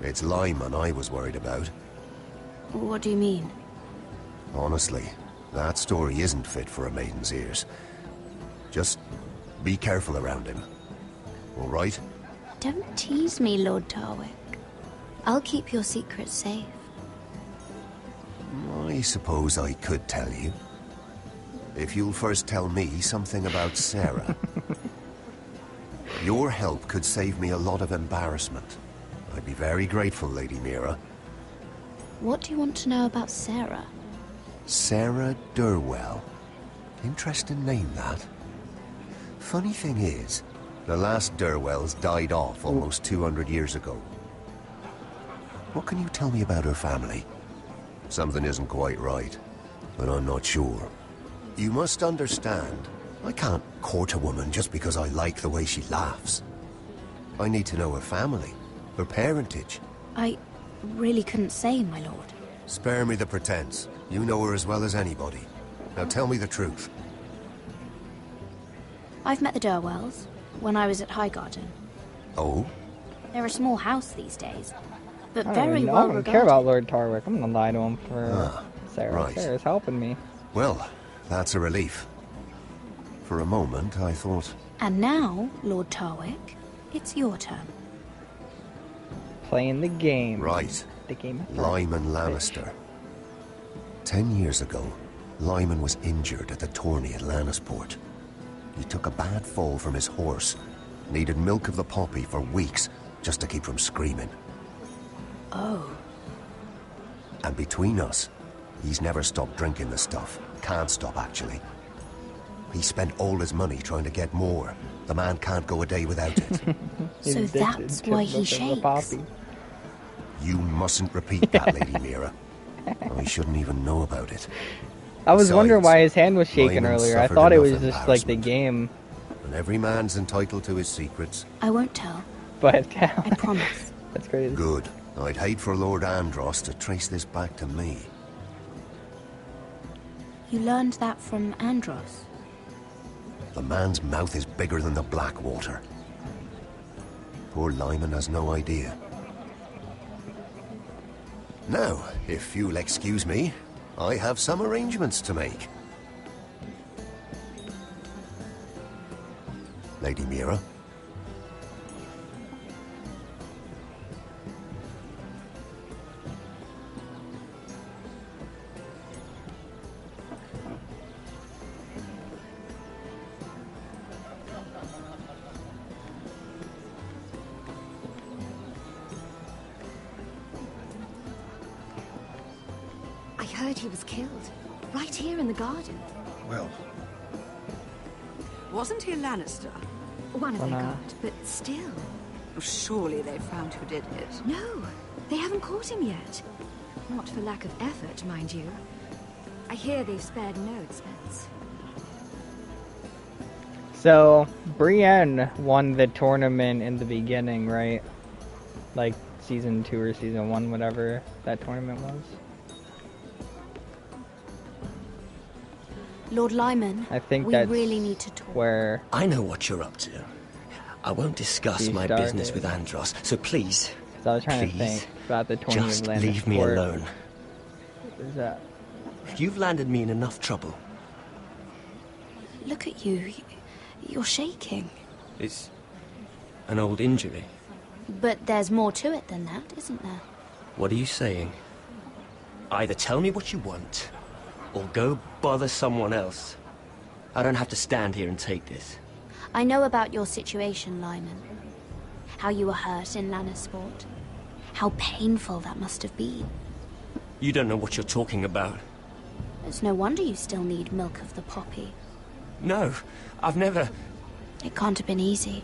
It's Lyman I was worried about. What do you mean? Honestly, that story isn't fit for a maiden's ears. Just be careful around him. All right? Don't tease me, Lord Tarwick. I'll keep your secret safe. I suppose I could tell you. If you'll first tell me something about Sarah. Your help could save me a lot of embarrassment. I'd be very grateful, Lady Mira. What do you want to know about Sarah? Sarah Durwell. Interesting name, that. Funny thing is, the last Durwells died off almost 200 years ago. What can you tell me about her family? Something isn't quite right, but I'm not sure. You must understand, I can't court a woman just because I like the way she laughs. I need to know her family, her parentage. I really couldn't say, my lord. Spare me the pretense. You know her as well as anybody. Now tell me the truth. I've met the Durwells when I was at Highgarden. Oh? They're a small house these days, but I very don't well even regarded. care about Lord Tarwick. I'm gonna lie to him for Sarah. right. Sarah's helping me. Well, that's a relief. For a moment, I thought... And now, Lord Tarwick, it's your turn. Playing the game. Right. The game. Lyman Lannister. 10 years ago, Lyman was injured at the tourney at Lannisport. He took a bad fall from his horse. Needed milk of the poppy for weeks just to keep from screaming. Oh. And between us, he's never stopped drinking the stuff. Can't stop, actually. He spent all his money trying to get more. The man can't go a day without it. So that's why he shakes. You mustn't repeat that, Lady Mira. I shouldn't even know about it. I was wondering Besides, why his hand was shaking Lyman earlier. I suffered thought it enough was just like the game. And every man's entitled to his secrets. I won't tell. But I promise. That's crazy. Good. I'd hate for Lord Andros to trace this back to me. You learned that from Andros? The man's mouth is bigger than the Blackwater. Poor Lyman has no idea. Now, if you'll excuse me, I have some arrangements to make. Lady Mira? I heard he was killed. Right here in the garden. Well... Wasn't he a Lannister? One of their guard, but still. Well, surely they found who did it. No, they haven't caught him yet. Not for lack of effort, mind you. I hear they've spared no expense. So, Brienne won the tournament in the beginning, right? Like, Season 2 or Season 1, whatever that tournament was. Lord Lyman, I think we that's really need to talk. Where I know what you're up to. I won't discuss my business with Andros, so please, I was trying to think about the tournament just of Landis leave me Court. alone. What is that? You've landed me in enough trouble. Look at you. You're shaking. It's an old injury. But there's more to it than that, isn't there? What are you saying? Either tell me what you want, or go bother someone else. I don't have to stand here and take this. I know about your situation, Lyman. How you were hurt in Lannisport. How painful that must have been. You don't know what you're talking about. It's no wonder you still need milk of the poppy. No, I've never... It can't have been easy.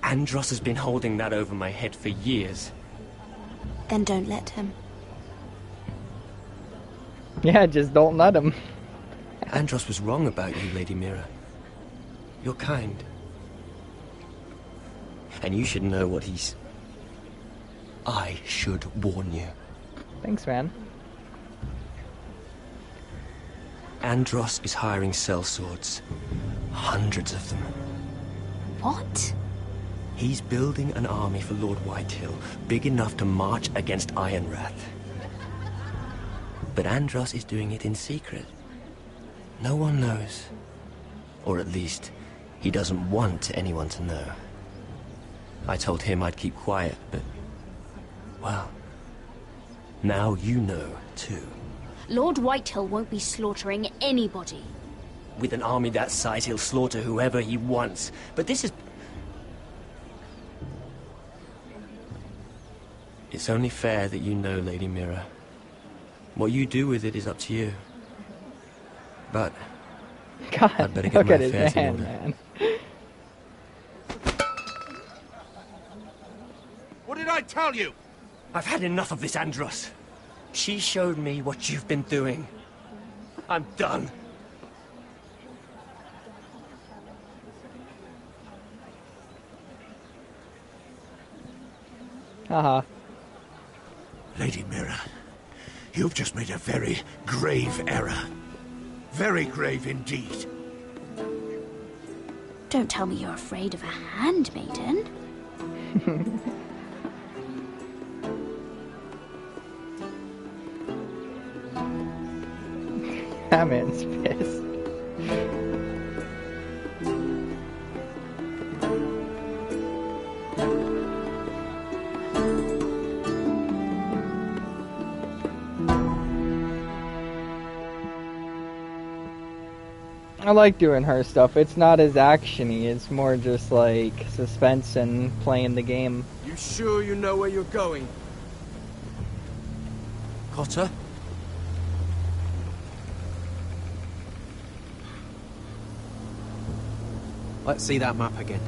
Andros has been holding that over my head for years. Then don't let him. Yeah, just don't let him. Andros was wrong about you, Lady Mira. You're kind. And you should know what he's... I should warn you. Thanks, man. Andros is hiring sellswords. Hundreds of them. What? He's building an army for Lord Whitehill, big enough to march against Ironrath. But Andros is doing it in secret. No one knows. Or at least, he doesn't want anyone to know. I told him I'd keep quiet, but... well... now you know, too. Lord Whitehill won't be slaughtering anybody. With an army that size, he'll slaughter whoever he wants. But this is... It's only fair that you know, Lady Mira. What you do with it is up to you. But... God, I'd better get look my at his affairs in hand, order. man. What did I tell you? I've had enough of this, Andros. She showed me what you've been doing. I'm done. Uh-huh. Lady Mira, you've just made a very grave error. Very grave indeed. Don't tell me you're afraid of a handmaiden. That man's pissed. I like doing her stuff. It's not as actiony. It's more just like suspense and playing the game. You sure you know where you're going? Cotter? Let's see that map again.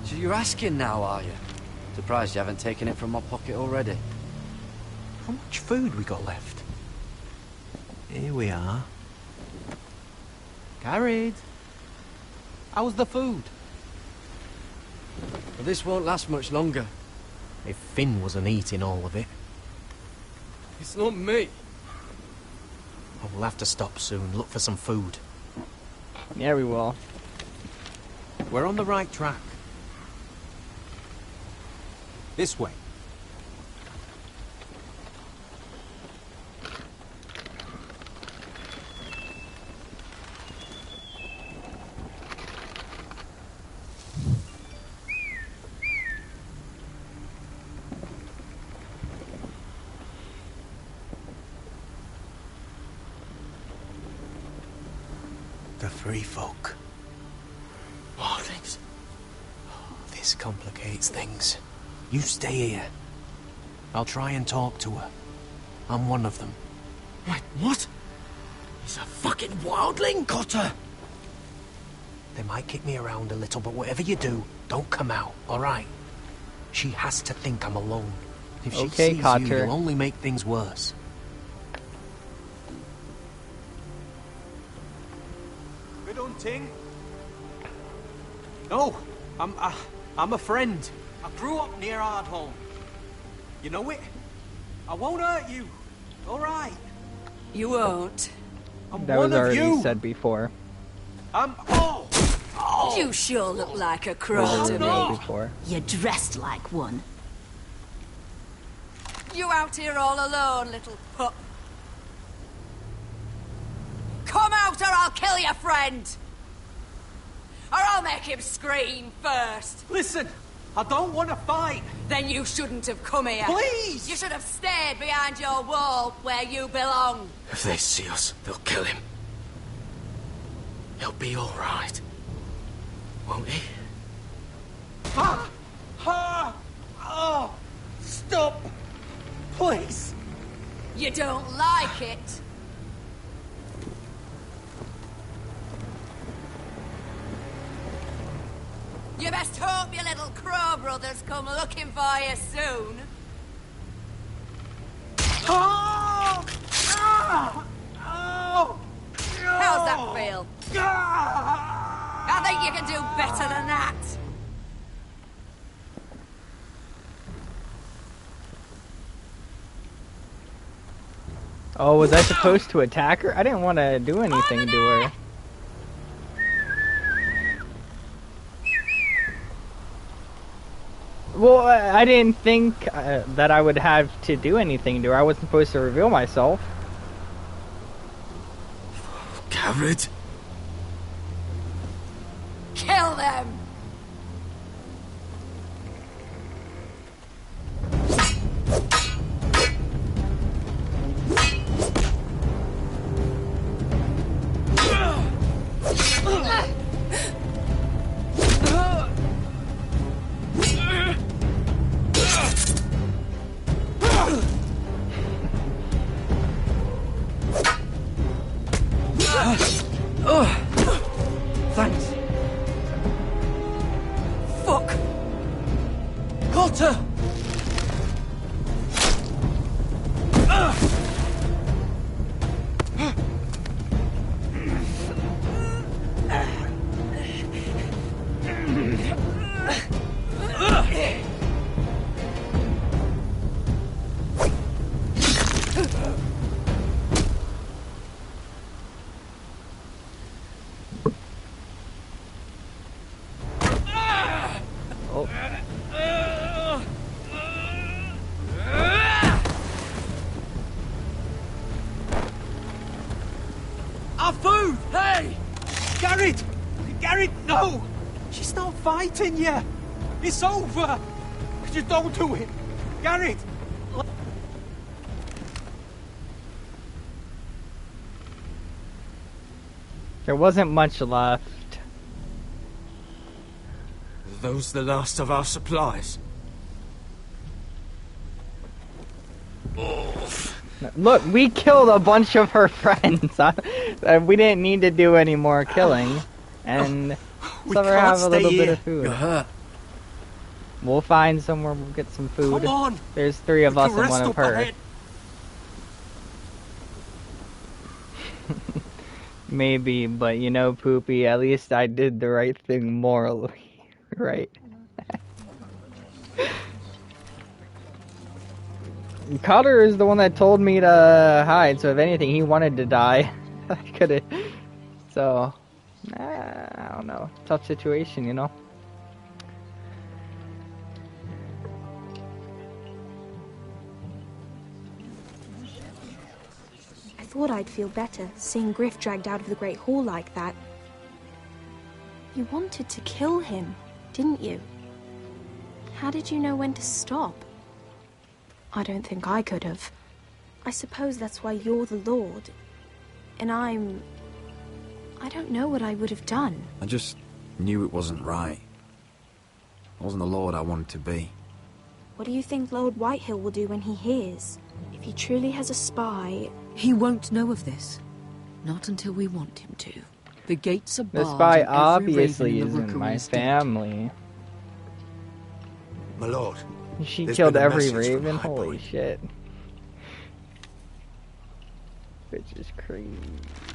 So you're asking now, are you? Surprised you haven't taken it from my pocket already. How much food we got left? Here we are. Carried. How's the food? But this won't last much longer. If Finn wasn't eating all of it. It's not me. Oh, we'll have to stop soon, look for some food. Yeah, we will. We're on the right track. This way. The free folk. Wildlings. Oh, this complicates things. You stay here. I'll try and talk to her. I'm one of them. Wait, what? He's a fucking wildling? Cotter! They might kick me around a little, but whatever you do, don't come out, alright? She has to think I'm alone. If she sees Cotter. you, it'll only make things worse. Good hunting. No, I'm a friend. I grew up near Ardholm. You know it? I won't hurt you. All right. You won't. I'm That one was already of you. said before. You sure look like a crow Literally to said me. before. You're dressed like one. You out here all alone, little pup? Come out or I'll kill your friend! Or I'll make him scream first! Listen, I don't want to fight. Then you shouldn't have come here. Please! You should have stayed behind your wall where you belong. If they see us, they'll kill him. He'll be alright. Won't he? Oh, stop! Please! You don't like it? You best hope your little crow brothers come looking for you soon. Oh! How's that feel? I think you can do better than that. Oh, was I supposed to attack her? I didn't want to do anything to her. Well, I didn't think that I would have to do anything to her. I wasn't supposed to reveal myself. Garrett? Kill them! Thanks. Fuck! Cotter! Our food! Hey! Garrett! Garrett, no! She's not fighting you! It's over! Just don't do it! Garrett! There wasn't much left. Are those the last of our supplies? Look, we killed a bunch of her friends. We didn't need to do any more killing. And let her have a little bit of food. You're hurt. We'll find somewhere, we'll get some food. Come on. There's 3 of us and 1 of her. Maybe, but you know, Poopy, at least I did the right thing morally. Right? Cutter is the one that told me to hide, so if anything, he wanted to die. I could've... So... I don't know. Tough situation, you know? I thought I'd feel better, seeing Griff dragged out of the Great Hall like that. You wanted to kill him, didn't you? How did you know when to stop? I don't think I could have. I suppose that's why you're the Lord. And I don't know what I would have done. I just knew it wasn't right. I wasn't the Lord I wanted to be. What do you think Lord Whitehill will do when he hears? If he truly has a spy... He won't know of this. Not until we want him to. The gates are barred. The spy and every obviously raven in the isn't rookery my is dead. family. My lord. She there's killed been a every message from raven? High Holy Point. shit. Bitch is crazy.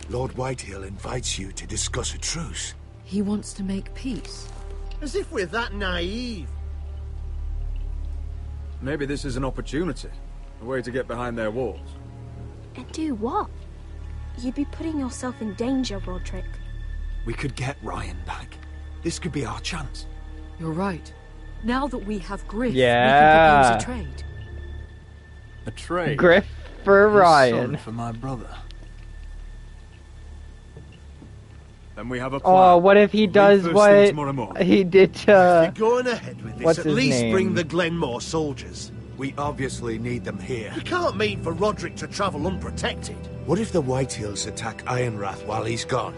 Lord Whitehill invites you to discuss a truce. He wants to make peace. As if we're that naive. Maybe this is an opportunity. A way to get behind their walls. And do what? You'd be putting yourself in danger, Roderick. We could get Ryan back. This could be our chance. You're right. Now that we have Griff, Yeah. we can propose a trade. A trade? Griff for His Ryan. son for my brother. Then we have a plan. Oh, what if he does first thing what tomorrow morning. he did to... If you're going ahead with this, what's at his least name? bring the Glenmore soldiers. We obviously need them here. You can't mean for Roderick to travel unprotected. What if the Whitehills attack Ironrath while he's gone?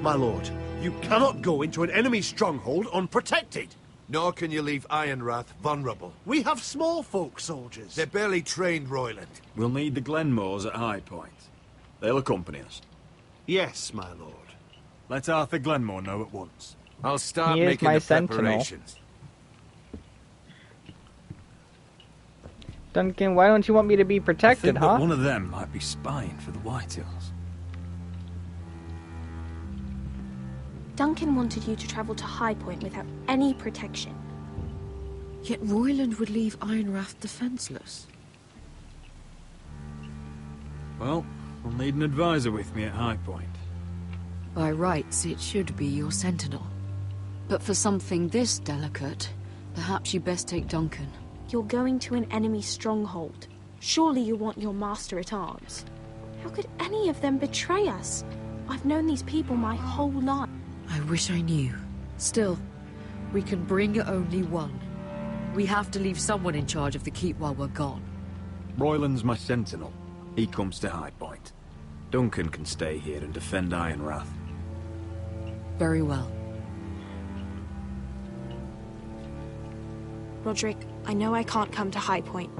My lord, you cannot go into an enemy stronghold unprotected. Nor can you leave Ironrath vulnerable. We have small folk soldiers. They're barely trained, Royland. We'll need the Glenmores at High Point. They'll accompany us. Yes, my lord. Let Arthur Glenmore know at once. I'll start He is making my the sentinel. preparations. Duncan, why don't you want me to be I protected, think that huh? one of them might be spying for the Whitehills. Duncan wanted you to travel to High Point without any protection. Yet Royland would leave Ironrath defenseless. Well, we'll need an advisor with me at High Point. By rights, it should be your sentinel. But for something this delicate, perhaps you best take Duncan. You're going to an enemy stronghold. Surely you want your master-at-arms. How could any of them betray us? I've known these people my whole life. I wish I knew. Still, we can bring only one. We have to leave someone in charge of the keep while we're gone. Royland's my sentinel. He comes to High Point. Duncan can stay here and defend Ironrath. Very well. Roderick, I know I can't come to High Point,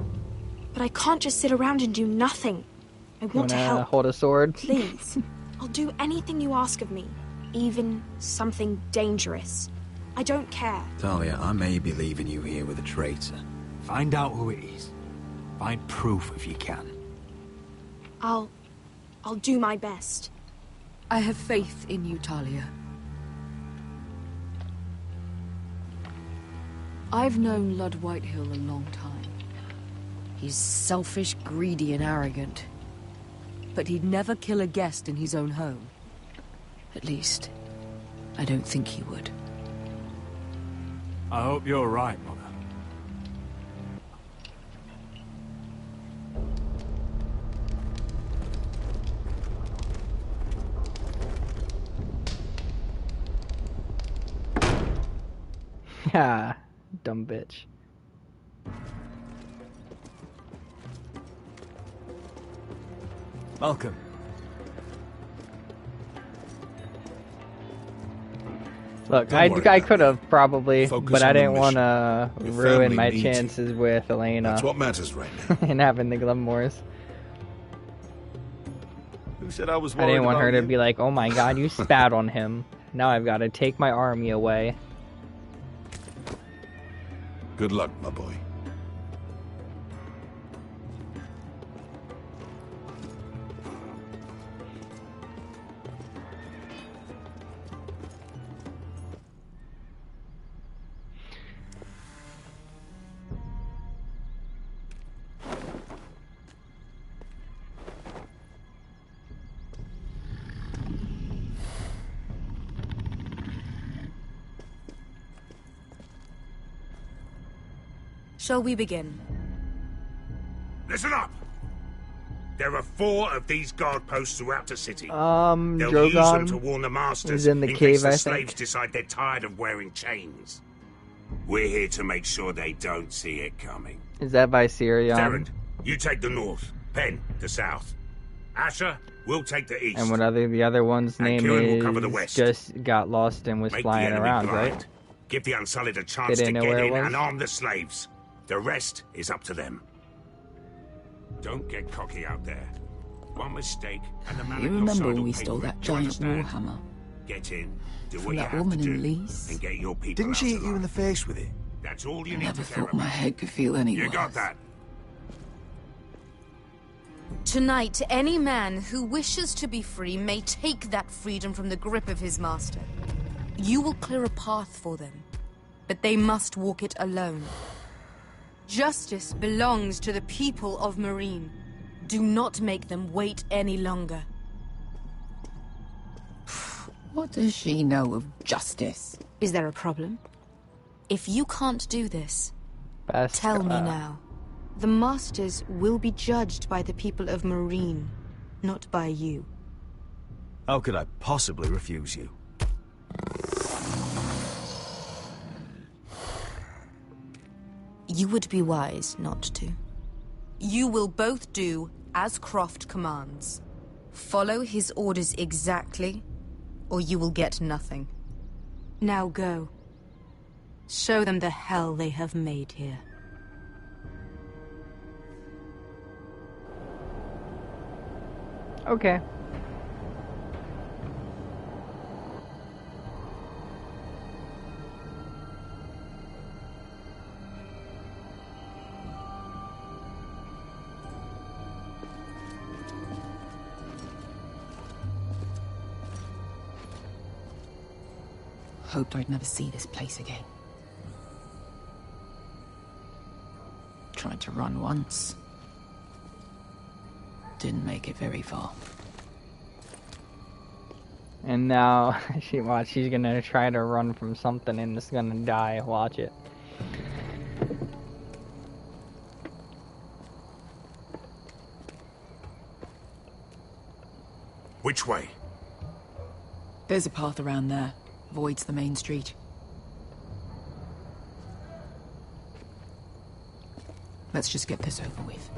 but I can't just sit around and do nothing. I want to Wanna help. hold a sword? Please. I'll do anything you ask of me, even something dangerous. I don't care. Talia, I may be leaving you here with a traitor. Find out who it is. Find proof if you can. I'll do my best. I have faith in you, Talia. I've known Lord Whitehill a long time. He's selfish, greedy, and arrogant. But he'd never kill a guest in his own home. At least, I don't think he would. I hope you're right, Mother. Yeah, dumb bitch. Malcolm. Look, Don't I worry could have probably, Focus but I on the didn't want mission. to Your ruin family my needs you. chances with Elena. That's what matters right now. and having the Glenmores. Who said I was I worried didn't want about her to you? be like, oh my god, you spat on him. Now I've got to take my army away. Good luck, my boy. Shall we begin? Listen up! There are 4 of these guard posts throughout the city. They'll use them to warn the masters is in the case cave, the I slaves think. decide they're tired of wearing chains. We're here to make sure they don't see it coming. Is that Viserion? Theron, you take the north. Penn, the south. Asher, we'll take the east. And what the other one's And name Kieran will is cover the west. just got lost and was Make flying the enemy around, blind. right? Give the Unsullied a They chance to didn't know get where it in was? and arm the slaves. The rest is up to them. Don't get cocky out there. One mistake, and the man You at your remember side when will we pay stole for it. that Do you giant understand? warhammer? Get in, do From what you that have woman to in do, Lee's? and get your people Didn't out she hit alive. you in the face with it? That's all you I need never to care thought my about. head could feel any You worse. got that? Tonight, any man who wishes to be free may take that freedom from the grip of his master. You will clear a path for them, but they must walk it alone. Justice belongs to the people of Marine. Do not make them wait any longer. What does she know of justice? Is there a problem? If you can't do this, tell me now. The Masters will be judged by the people of Marine, not by you. How could I possibly refuse you? You would be wise not to. You will both do as Croft commands. Follow his orders exactly, or you will get nothing. Now go. Show them the hell they have made here. Okay. Hoped I'd never see this place again. Tried to run once. Didn't make it very far. And now she's gonna try to run from something and it's gonna die. Watch it. Which way? There's a path around there. Voids the main street. Let's just get this over with.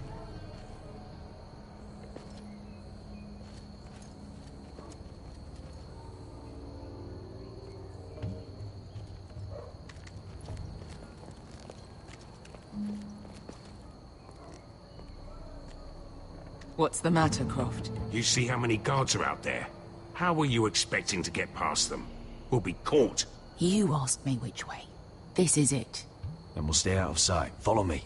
What's the matter, Croft? You see how many guards are out there? How were you expecting to get past them? We'll be caught. You asked me which way. This is it. Then we'll stay out of sight. Follow me.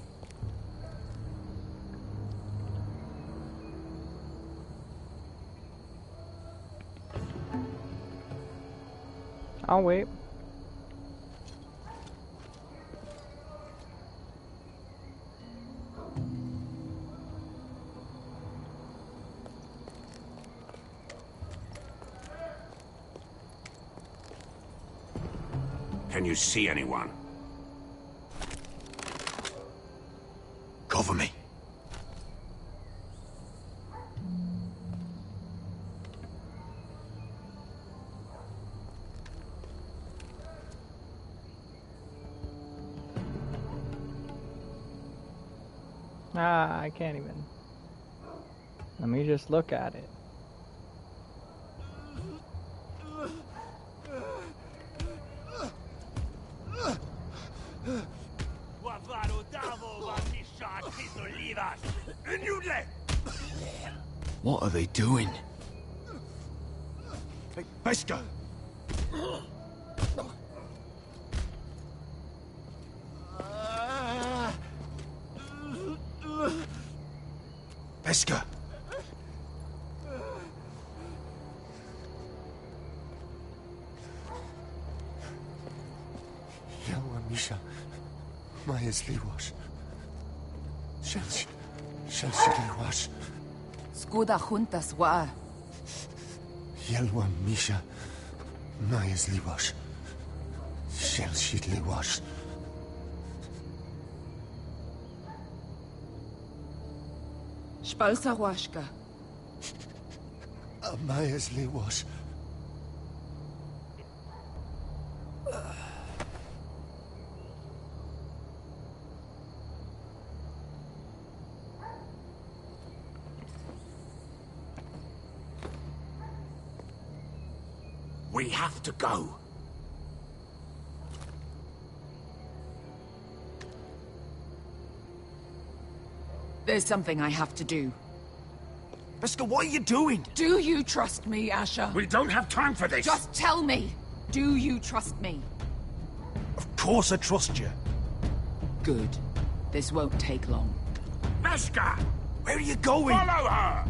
I'll wait. Can you see anyone? Cover me. Ah, I can't even. Let me just look at it. What are they doing? Hey, Pesca! Pesca! Yelwa Misha, Maya's Liwash. Shelsh Liwash. Skuda juntas wa. Yelwa Misha, Maya's Liwash. Shelsh Liwash. Spalsa Washka. Amazely was. We have to go. There's something I have to do. Beskha, what are you doing? Do you trust me, Asher? We don't have time for this. Just tell me. Do you trust me? Of course I trust you. Good. This won't take long. Beskha! Where are you going? Follow her!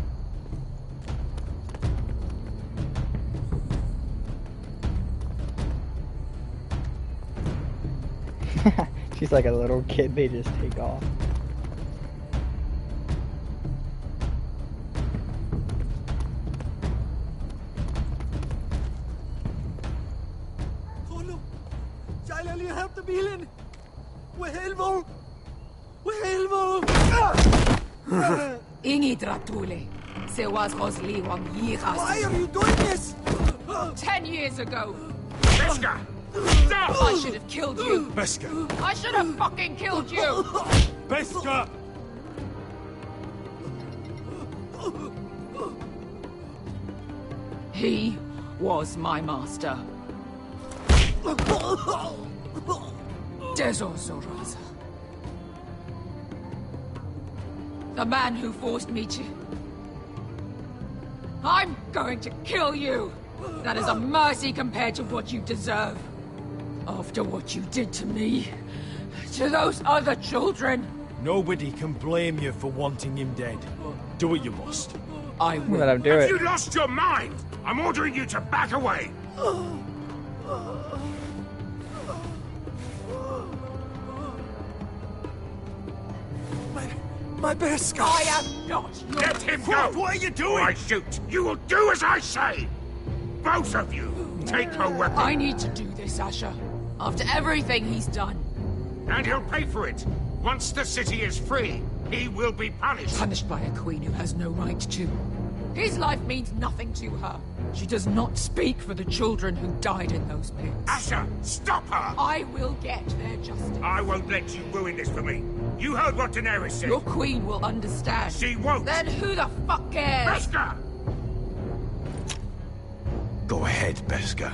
She's like a little kid, they just take off. Ingi Dratule. Se was Rosli Wang Yiras. Why are you doing this? 10 years ago. Beskha! Stop! I should have killed you. Beskha! I should have fucking killed you. Beskha! He was my master. Dezozoraza. The man who forced me to... I'm going to kill you! That is a mercy compared to what you deserve. After what you did to me, to those other children. Nobody can blame you for wanting him dead. Do what you must. I will. Let him do Have it. you lost your mind? I'm ordering you to back away. My Beskha! I am not your... Let him go! What are you doing? Or I shoot. You will do as I say. Both of you, take her weapon. I need to do this, Asher. After everything he's done. And he'll pay for it. Once the city is free, he will be punished. Punished by a queen who has no right to. His life means nothing to her. She does not speak for the children who died in those pits. Asher, stop her! I will get their justice. I won't let you ruin this for me. You heard what Daenerys said. Your queen will understand. She won't. Then who the fuck cares? Beskha! Go ahead, Beskha.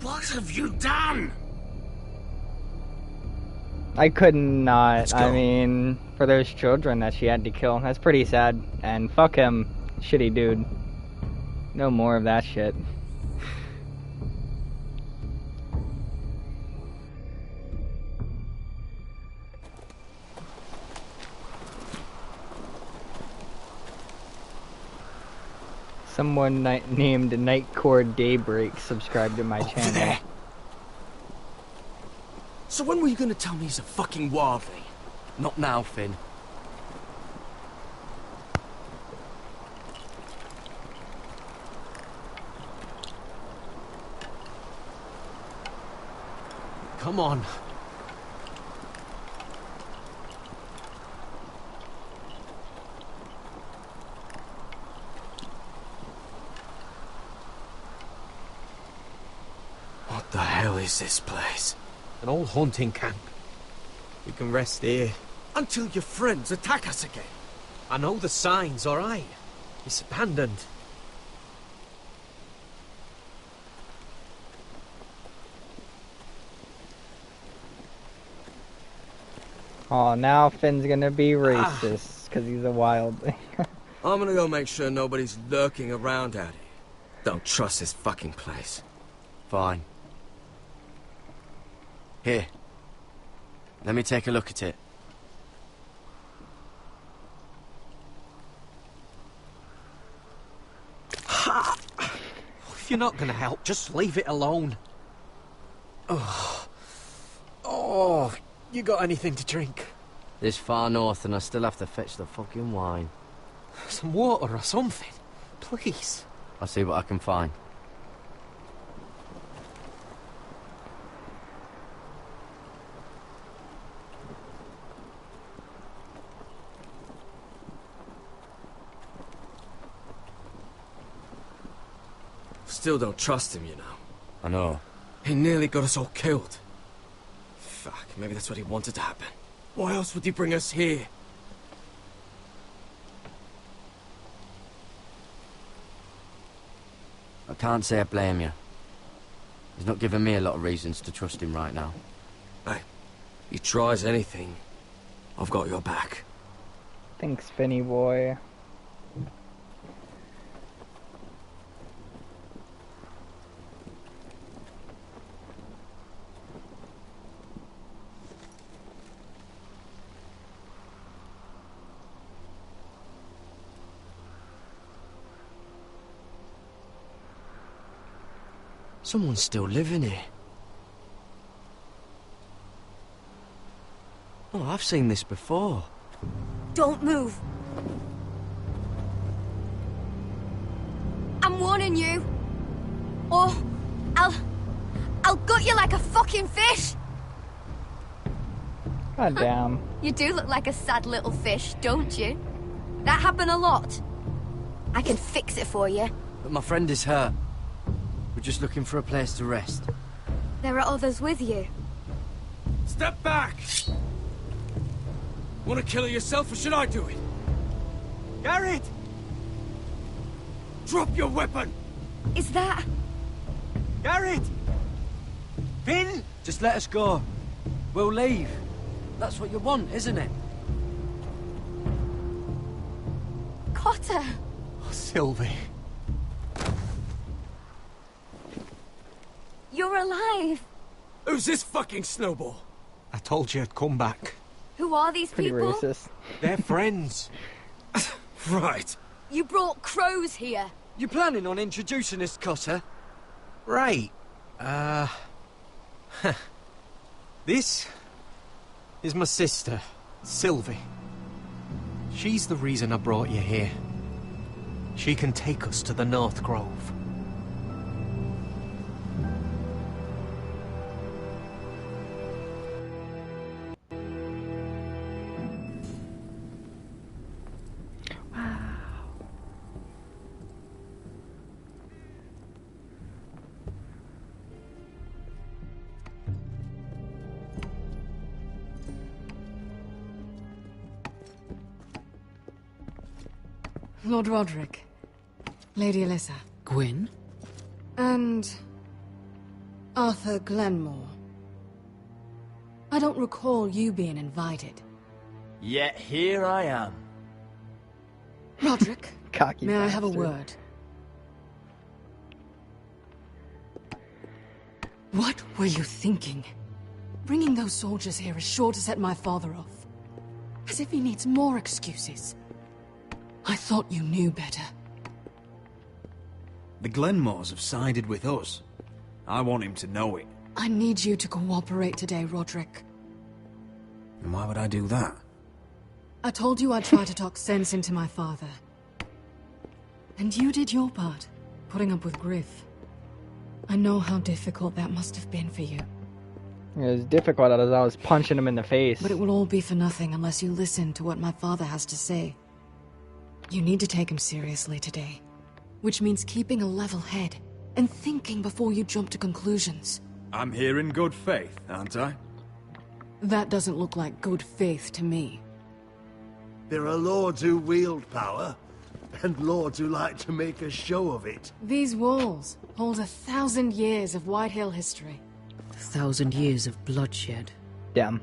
What have you done? I could not. Let's go. I mean, for those children that she had to kill, that's pretty sad. And fuck him, shitty dude. No more of that shit. Someone named Nightcore Daybreak subscribed to my channel. There. So when were you gonna tell me he's a fucking Warvey? Not now, Finn. Come on. What the hell is this place? An old hunting camp. We can rest here. Until your friends attack us again. I know the signs, alright? It's abandoned. Oh, now Finn's gonna be racist because he's a wildling. I'm gonna go make sure nobody's lurking around out here. Don't trust this fucking place. Fine. Here. Let me take a look at it. If you're not gonna help, just leave it alone. Oh, you got anything to drink? This far north and I still have to fetch the fucking wine. Some water or something, please. I'll see what I can find. Still don't trust him, you know. I know. He nearly got us all killed. Fuck, maybe that's what he wanted to happen. Why else would he bring us here? I can't say I blame you. He's not giving me a lot of reasons to trust him right now. Hey, he tries anything, I've got your back. Thanks, Spinny boy. Someone's still living here. Oh, I've seen this before. Don't move. I'm warning you. Or I'll gut you like a fucking fish. God damn. You do look like a sad little fish, don't you? That happened a lot. I can fix it for you. But my friend is hurt. We're just looking for a place to rest. There are others with you. Step back! Want to kill her yourself, or should I do it? Garrett! Drop your weapon! Is that... Garrett! Finn! Just let us go. We'll leave. That's what you want, isn't it? Cotter! Oh, Sylvie. You're alive! Who's this fucking snowball? I told you I'd come back. Who are these Pretty people? racist. They're friends. Right. You brought crows here. You planning on introducing us, Cotter? Right. This is my sister, Sylvie. She's the reason I brought you here. She can take us to the North Grove. Lord Roderick, Lady Alyssa. Gwyn? And... Arthur Glenmore. I don't recall you being invited. Yet here I am. Roderick, Cocky may I have a bastard. word? What were you thinking? Bringing those soldiers here is sure to set my father off. As if he needs more excuses. I thought you knew better. The Glenmores have sided with us. I want him to know it. I need you to cooperate today, Roderick. And why would I do that? I told you I'd try to talk sense into my father. And you did your part, putting up with Griff. I know how difficult that must have been for you. It was difficult as I was punching him in the face. But it will all be for nothing unless you listen to what my father has to say. You need to take him seriously today. Which means keeping a level head and thinking before you jump to conclusions. I'm here in good faith, aren't I? That doesn't look like good faith to me. There are lords who wield power, and lords who like to make a show of it. These walls hold 1,000 years of White Hill history. 1,000 years of bloodshed. Damn.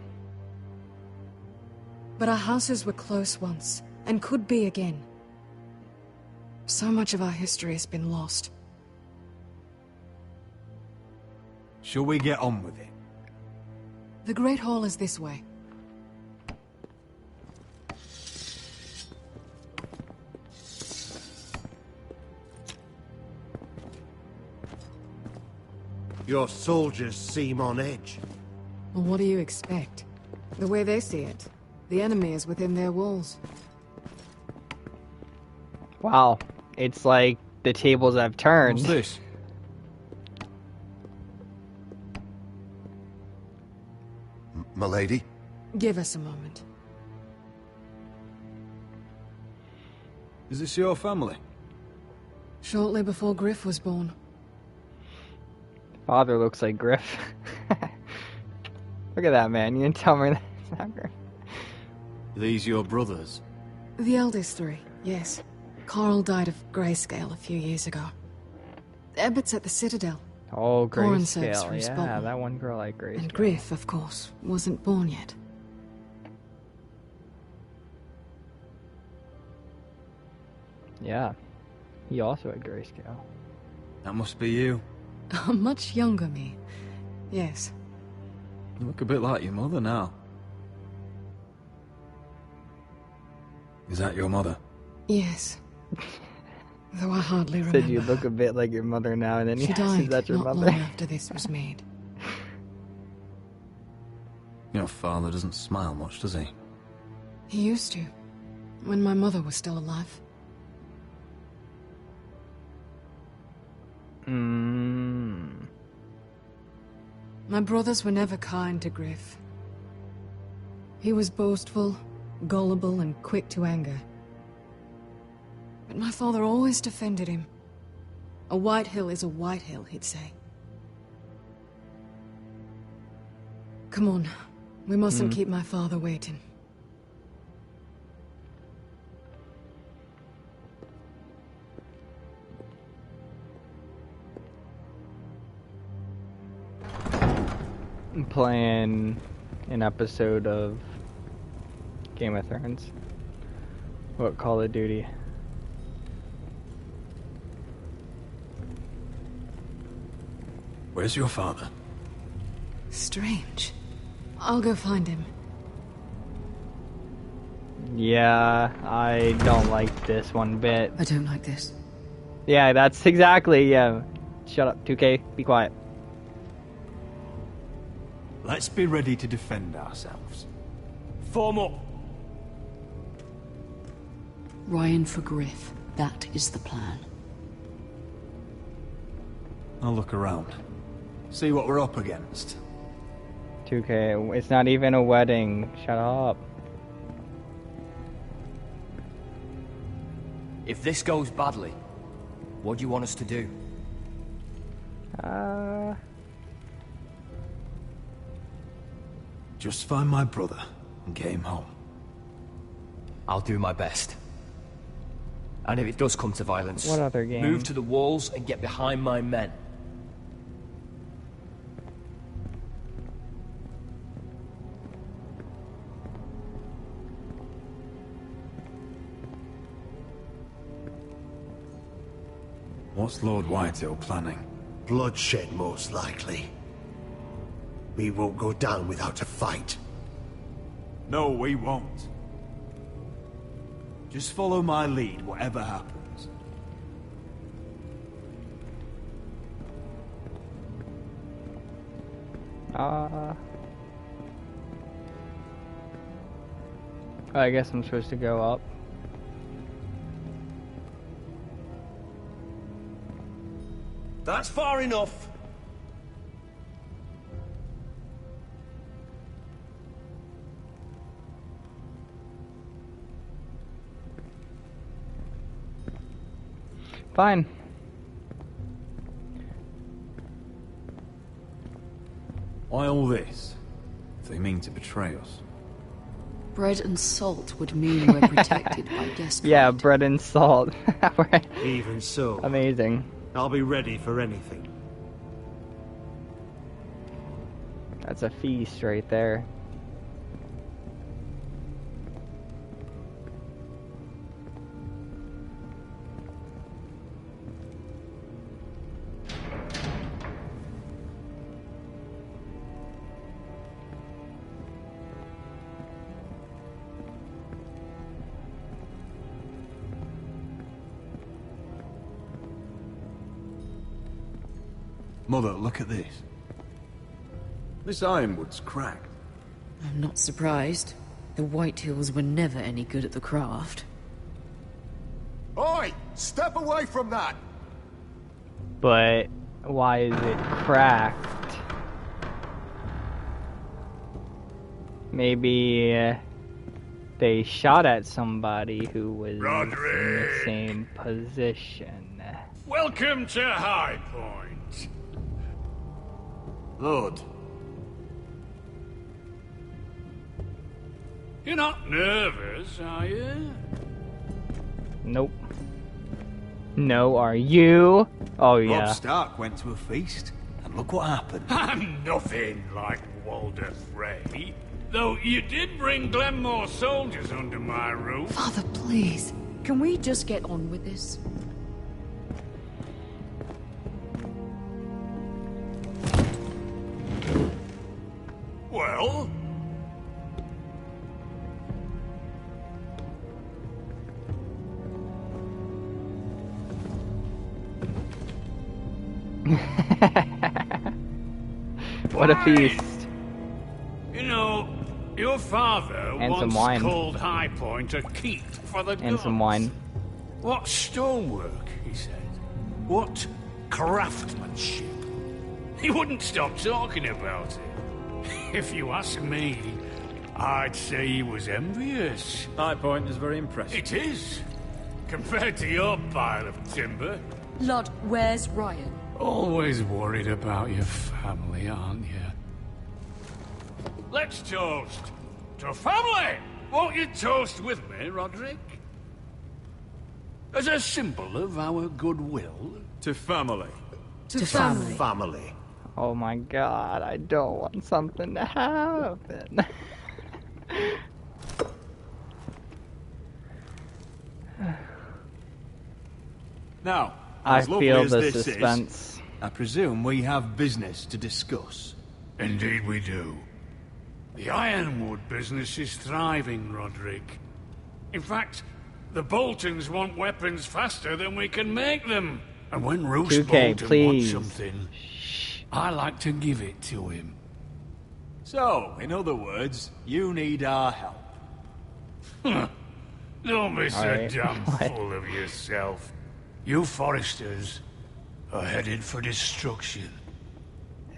But our houses were close once, and could be again. So much of our history has been lost. Shall we get on with it? The Great Hall is this way. Your soldiers seem on edge. Well, what do you expect? The way they see it, The enemy is within their walls. Wow. It's like the tables have turned. What's this? Milady? Give us a moment. Is this your family? Shortly before Griff was born. Father looks like Griff. Look at that, man. You didn't tell me that's not Griff. Are these your brothers? The eldest three, yes. Carl died of grayscale a few years ago. Ebbert's at the Citadel. Oh, Corin serves Grayscale. for his Yeah, butler. that one girl like Grayscale. And Griff, of course, wasn't born yet. Yeah. He also had Grayscale. That must be you. A much younger me. Yes. You look a bit like your mother now. Is that your mother? Yes. Though I hardly remember. Said you look a bit like your mother now, and then She yes, died is that your not mother? long after this was made. Your father doesn't smile much, does he? He used to, when my mother was still alive. My brothers were never kind to Griff. He was boastful, gullible, and quick to anger. But my father always defended him. A White Hill is a White Hill, he'd say. Come on, we mustn't keep my father waiting. I'm playing an episode of Game of Thrones. What, Call of Duty? Where's your father? Strange. I'll go find him. Yeah, I don't like this one bit. I don't like this. Yeah, that's exactly, yeah. Shut up, 2K, be quiet. Let's be ready to defend ourselves. Form up! Ryan for Griff. That is the plan. I'll look around. See what we're up against. 2K, it's not even a wedding. Shut up. If this goes badly, what do you want us to do? Just find my brother and get him home. I'll do my best. And if it does come to violence, What other game? move to the walls and get behind my men. What's Lord Whitehill planning? Bloodshed, most likely. We won't go down without a fight. No, we won't. Just follow my lead, whatever happens. I guess I'm supposed to go up. That's far enough. Fine. Why all this? If they mean to betray us. Bread and salt would mean we're protected by guest. Yeah, bread and salt. Right. Even so. Amazing. I'll be ready for anything. That's a feast right there. Mother, look at this. This ironwood's cracked. I'm not surprised. The White Hills were never any good at the craft. Oi! Step away from that! But why is it cracked? Maybe they shot at somebody who was in the same position. Welcome to High Point. Lord. You're not nervous, are you? Nope. No, are you? Oh, yeah. Robb Stark went to a feast, and look what happened. I'm nothing like Walder Frey. Though you did bring Glenmore soldiers under my roof. Father, please. Can we just get on with this? Well? What a feast. You know, your father And some once wine. called High Point a keep for the And gods. some wine. What stonework, he said. What craftsmanship. He wouldn't stop talking about it. If you ask me, I'd say he was envious. High Point is very impressive. It is. Compared to your pile of timber. Lord, where's Ryan? Always worried about your family, aren't you? Let's toast to family! Won't you toast with me, Roderick? As a symbol of our goodwill. To family. To family. Family. Oh my god, I don't want something to happen. Now, I as lovely feel as the this suspense. is, I presume we have business to discuss. Indeed we do. The Ironwood business is thriving, Roderick. In fact, the Boltons want weapons faster than we can make them. And when Roose 2K, Bolton please. wants something, I like to give it to him. So, in other words, you need our help. Don't be so Alright. damn full of yourself. You Foresters are headed for destruction.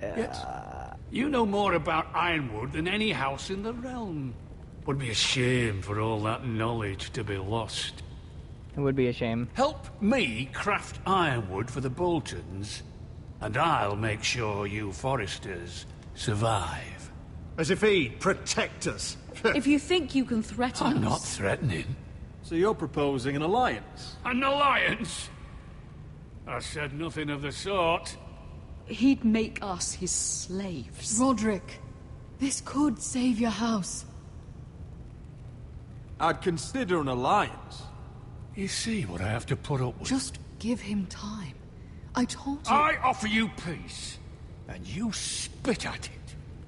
Yet, you know more about Ironwood than any house in the realm. Would be a shame for all that knowledge to be lost. It would be a shame. Help me craft ironwood for the Boltons, and I'll make sure you Foresters survive. As if he'd protect us. If you think you can threaten I'm us... not threatening. So you're proposing an alliance? An alliance? I said nothing of the sort. He'd make us his slaves. Roderick, this could save your house. I'd consider an alliance. You see what I have to put up with? Just give him time. I told you... I offer you peace, and you spit at it.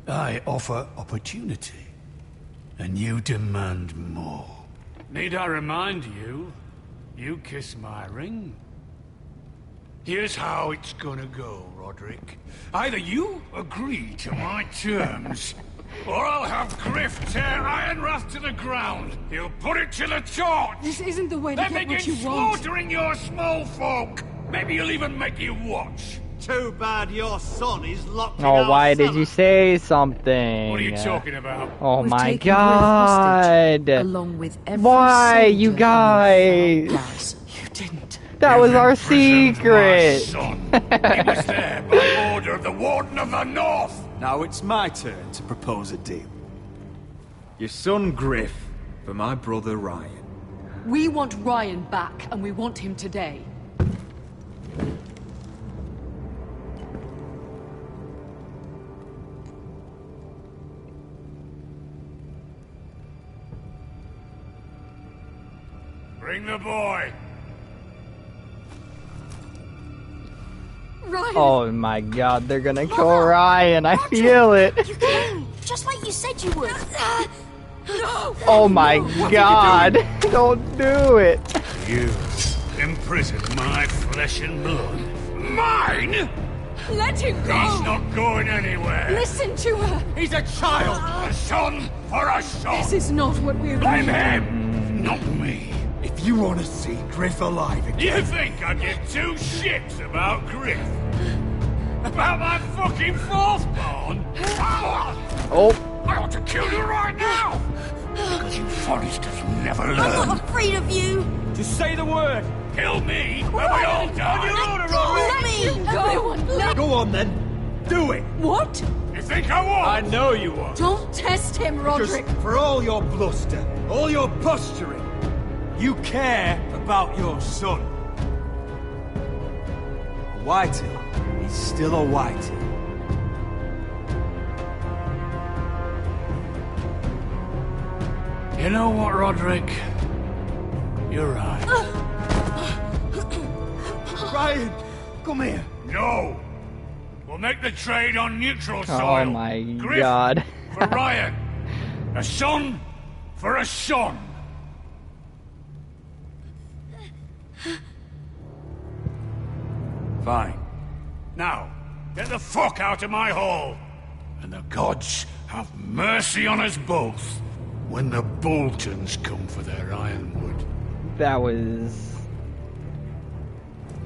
I offer opportunity, and you demand more. Need I remind you, you kiss my ring? Here's how it's gonna go, Roderick. Either you agree to my terms, or I'll have Griff tear Ironrath to the ground. He'll put it to the torch. This isn't the way to Then get what begin you want. slaughtering your small folk. Maybe he'll even make you watch. Too bad your son is locked in Oh, our why did cellar. you say something? What are you talking about? Oh We've my taken Griff hostage, god. along with every Why, soldier you in guys? your house. You didn't. That was our imprisoned secret. My son. He was there by order of the Warden of the North. Now it's my turn to propose a deal. Your son Griff for my brother Ryan. We want Ryan back, and we want him today. Bring the boy. Ryan! Oh my god, they're gonna kill Ryan. I feel it. You can! Just like you said you would! No! Oh my god. Don't do it. You imprisoned my flesh and blood. Mine? Let him go! He's not going anywhere. Listen to her! He's a child! A son for a son! This is not what we Blame agreed. him, not me. If you want to see Griff alive again... You think I give two shits about Griff? About my fucking fourth born? Oh. I ought to kill you right now! Because you Forresters never learn. I'm not afraid of you! Just say the word! Kill me when we all die! Let me! Everyone, let... Go on then. Do it. What? You think I won't? I know you won't. Don't test him, Roderick. Just for all your bluster, all your posturing, You care about your son. A Whitey. He's still a Whitey. You know what, Roderick? You're right. Ryan, come here. No! We'll make the trade on neutral soil. Oh my Griff god. for Ryan. A son for a son. Fine. Now, get the fuck out of my hall. And the gods have mercy on us both. When the Boltons come for their ironwood. That was...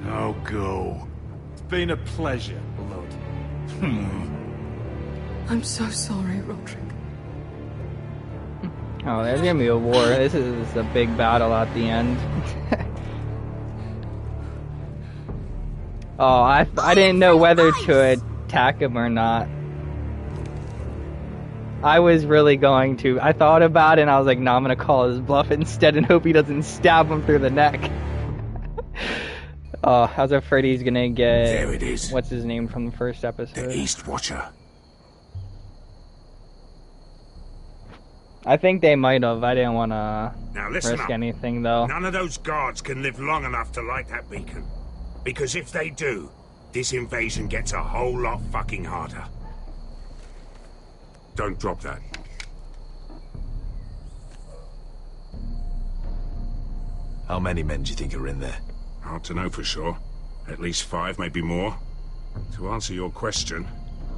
Now go. It's been a pleasure, Blood. I'm so sorry, Roderick. Oh, there's gonna be a war. This is a big battle at the end. Oh, I didn't know whether to attack him or not. I was really going to. I thought about it and I was like, no, I'm gonna call his bluff instead and hope he doesn't stab him through the neck. Oh, I was afraid he's gonna get... There it is. What's his name from the first episode? The East Watcher. I think they might have. I didn't want to Now listen risk up. anything, though. None of those guards can live long enough to light that beacon. Because if they do, this invasion gets a whole lot fucking harder. Don't drop that. How many men do you think are in there? Hard to know for sure. At least 5, maybe more. To answer your question,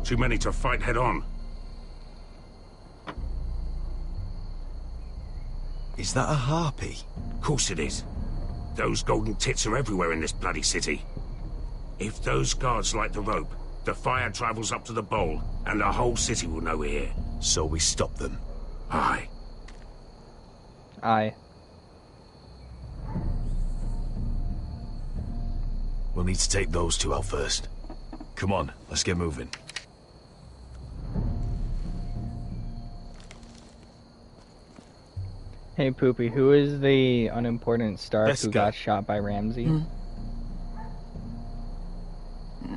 too many to fight head on. Is that a harpy? Of course it is. Those golden tits are everywhere in this bloody city. If those guards light the rope, the fire travels up to the bowl, and the whole city will know we're here. So we stop them? Aye. Aye. We'll need to take those two out first. Come on, let's get moving. Hey, Poopy, who is the unimportant star Let's who go. got shot by Ramsey?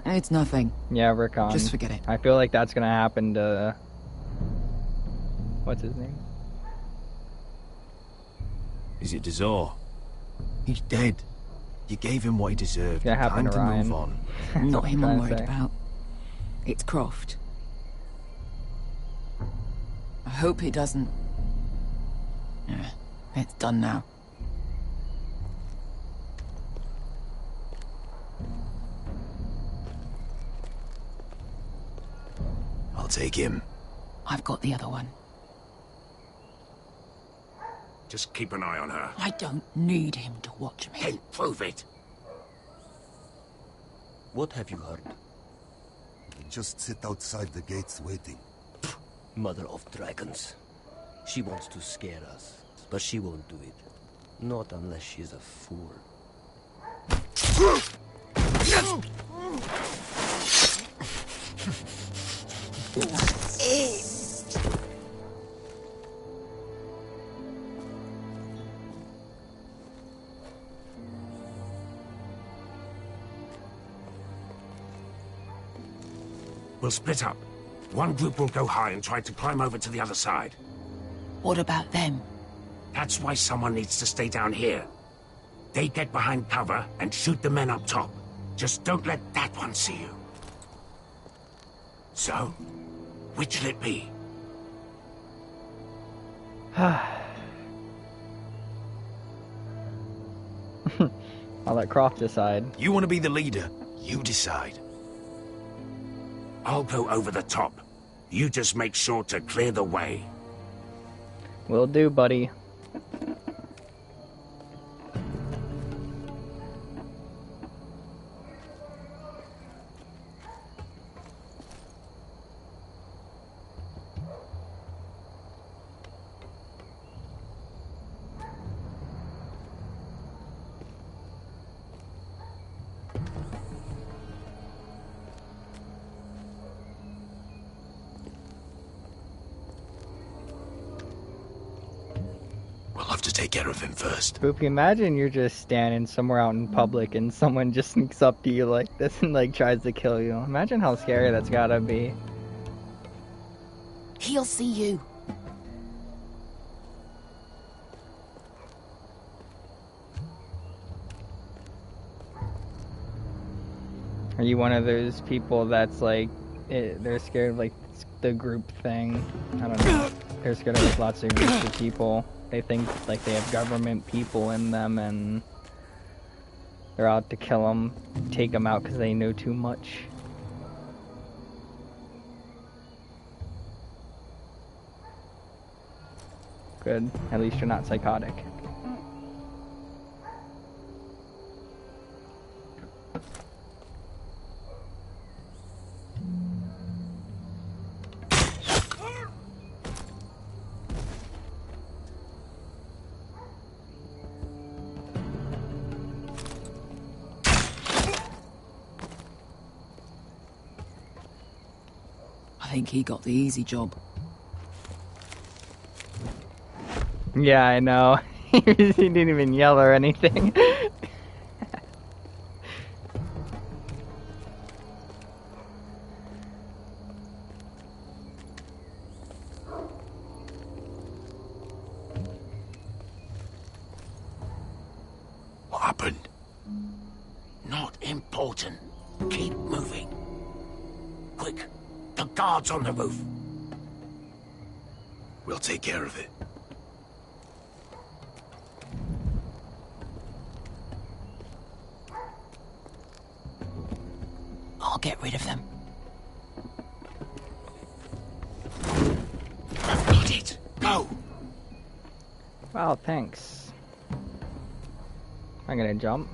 It's nothing. Yeah, Rickon. Just forget it. I feel like that's gonna happen to... What's his name? Is it Dazor? He's dead. You gave him what he deserved. Yeah, Time happened to to Ryan. move on. Not him I'm trying to worried say. about. It's Croft. I hope he doesn't... Yeah, it's done now. I'll take him. I've got the other one. Just keep an eye on her. I don't need him to watch me. Then prove it. What have you heard? Just sit outside the gates waiting. Mother of dragons. She wants to scare us, but she won't do it. Not unless she's a fool. We'll split up. One group will go high and try to climb over to the other side. What about them? That's why someone needs to stay down here. They get behind cover and shoot the men up top. Just don't let that one see you. So, which'll it be? I'll let Croft decide. You want to be the leader? You decide. I'll go over the top. You just make sure to clear the way. Will do, buddy. We'll have to take care of him first. Spoopy, imagine you're just standing somewhere out in public and someone just sneaks up to you like this and like tries to kill you. Imagine how scary that's gotta be. He'll see you. Are you one of those people that's like, they're scared of like the group thing? I don't know. They're scared of like lots of groups of people. They think like they have government people in them and they're out to kill them, take them out because they know too much. Good. At least you're not psychotic. I think he got the easy job. Yeah, I know. He didn't even yell or anything. What happened? Not important. Keep moving. Quick, the guard's on the roof. We'll take care of it. I'll get rid of them. I've got it. Go. Wow, thanks. I'm gonna jump.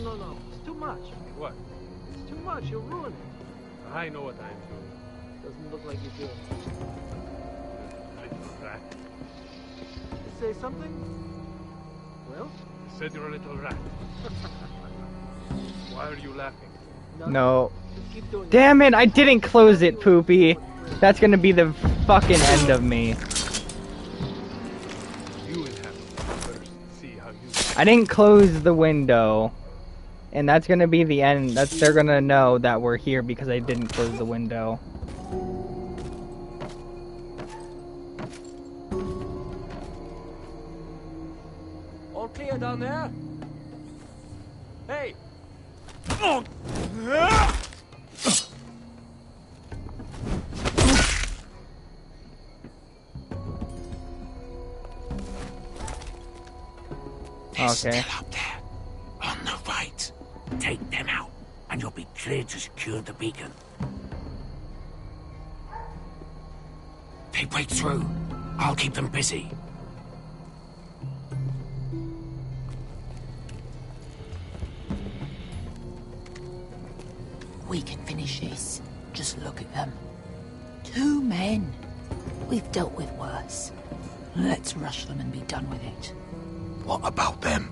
No. It's too much. What? It's too much. You'll ruin it. I know what I'm doing. Doesn't look like you do. Little rat. Say something? Well? I said you're a little rat. Why are you laughing? No. Damn it, I didn't close it, Poopy. That's gonna be the fucking end of me. You will have to first see how you... I didn't close the window. And that's gonna be the end. They're gonna know that we're here because I didn't close the window. All clear down there? Hey! They're Okay. still up there. On the right. Take them out, and you'll be clear to secure the beacon. They break through. I'll keep them busy. We can finish this. Just look at them. 2 men. We've dealt with worse. Let's rush them and be done with it. What about them?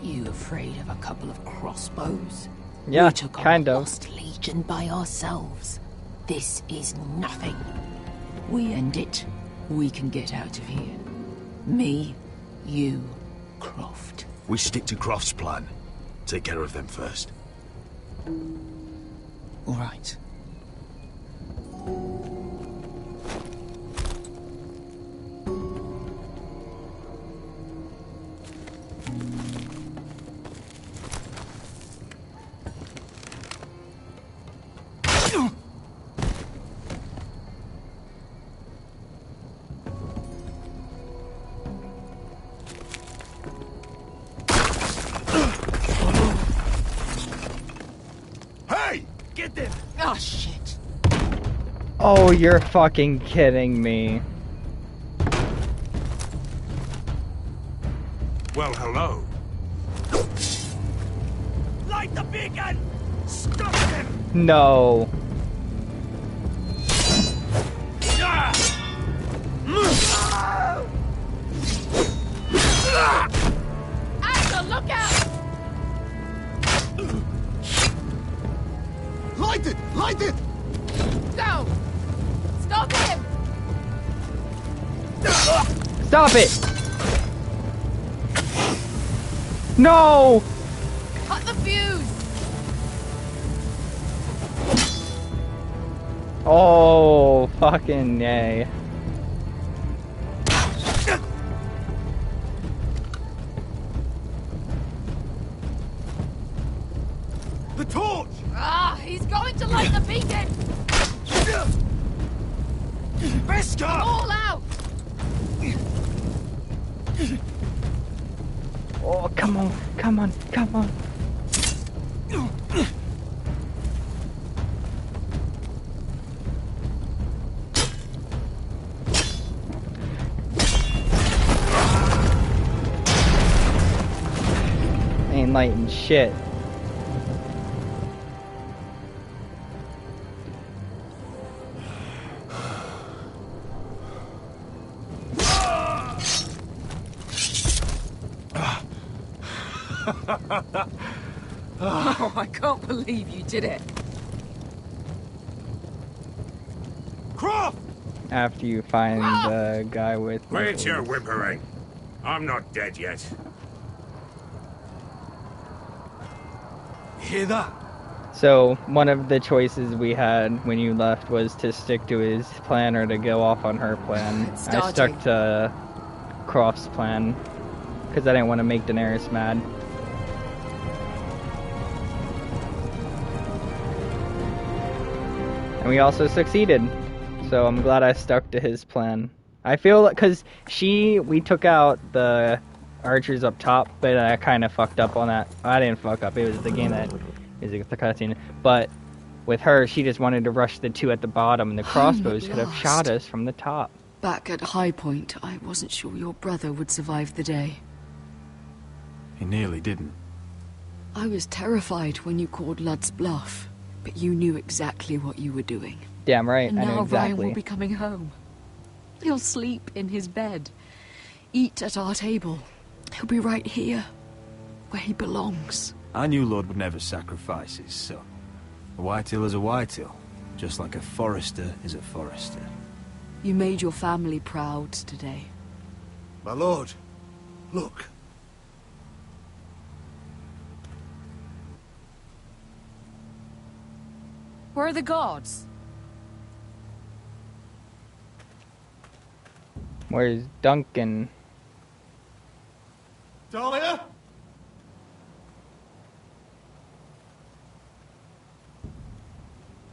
You afraid of a couple of crossbows? Yeah, we took on kind a of. lost legion by ourselves. This is nothing. We end it. We can get out of here. Me, you, Croft. We stick to Croft's plan. Take care of them first. All right. Get them! Oh, shit. Oh, you're fucking kidding me. Well, hello. Light the beacon! Stop them! No. Axel, look out! Light it! Light it! Go! Stop him! Stop it! No! Cut the fuse! Oh, fucking yay. The torch! Ah, he's going to light the beacon! Beskar! All out! Oh, come on, come on, come on. Ain't lighting shit. Oh, I can't believe you did it. Croft! After you find the guy with... Quit your whimpering. I'm not dead yet. Hear that? So, one of the choices we had when you left was to stick to his plan or to go off on her plan. I stuck to Croft's plan, because I didn't want to make Daenerys mad. And we also succeeded, so I'm glad I stuck to his plan. I feel like, because we took out the archers up top, but I kind of fucked up on that. I didn't fuck up, it was the game that is the cutscene. But with her, she just wanted to rush the two at the bottom, and the crossbows could have shot us from the top. Back at High Point, I wasn't sure your brother would survive the day. He nearly didn't. I was terrified when you called Ludd's bluff, but you knew exactly what you were doing. Damn right, and I know now exactly. Ryan will be coming home. He'll sleep in his bed, eat at our table. He'll be right here, where he belongs. I knew Lord would never sacrifice his son. A Whitehill is a Whitehill, just like a Forester is a Forester. You made your family proud today. My lord, look. Where are the guards? Where's Duncan? Dahlia?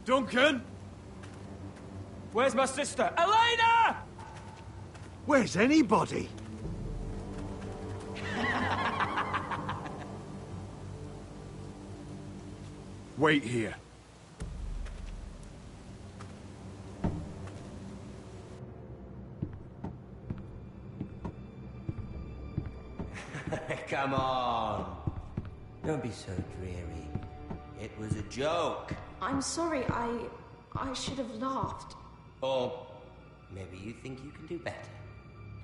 Duncan? Where's my sister? Elena! Where's anybody? Wait here. Come on. Don't be so dreary. It was a joke. I'm sorry, I should have laughed. Or maybe you think you can do better.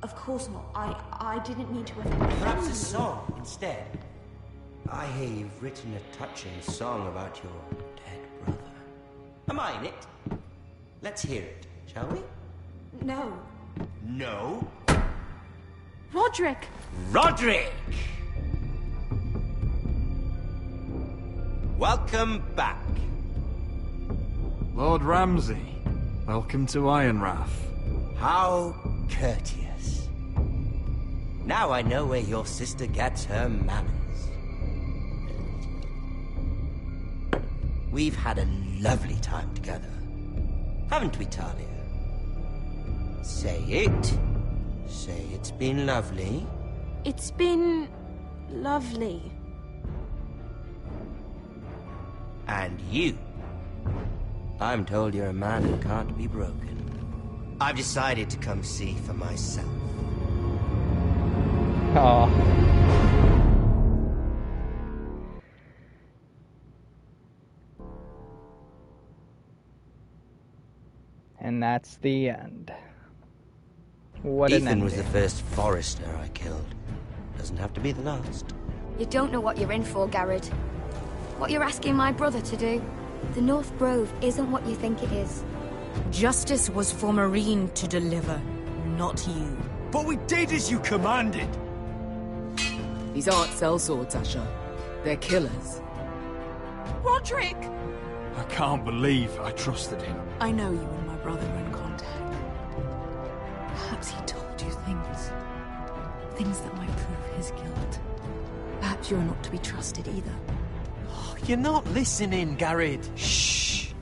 Of course not. I didn't mean to offend Perhaps you. a song instead. I hear you've written a touching song about your dead brother. Am I in it? Let's hear it, shall we? No. No? Roderick! Roderick! Welcome back. Lord Ramsay, welcome to Ironrath. How courteous. Now I know where your sister gets her manners. We've had a lovely time together. Haven't we, Talia? Say it. Say it's been lovely. It's been lovely. And you I'm told you're a man who can't be broken. I've decided to come see for myself. Oh. And that's the end. What an Ethan was the ending. first Forester I killed. Doesn't have to be the last. You don't know what you're in for, Garrett. What you're asking my brother to do. The North Grove isn't what you think it is. Justice was for Marine to deliver, not you. But we did as you commanded. These aren't sellswords, Asher. They're killers. Roderick! I can't believe I trusted him. I know you and my brother were in contact. Perhaps he told you things. Things that might prove his guilt. Perhaps you're not to be trusted either. You're not listening, Garrett. Shh.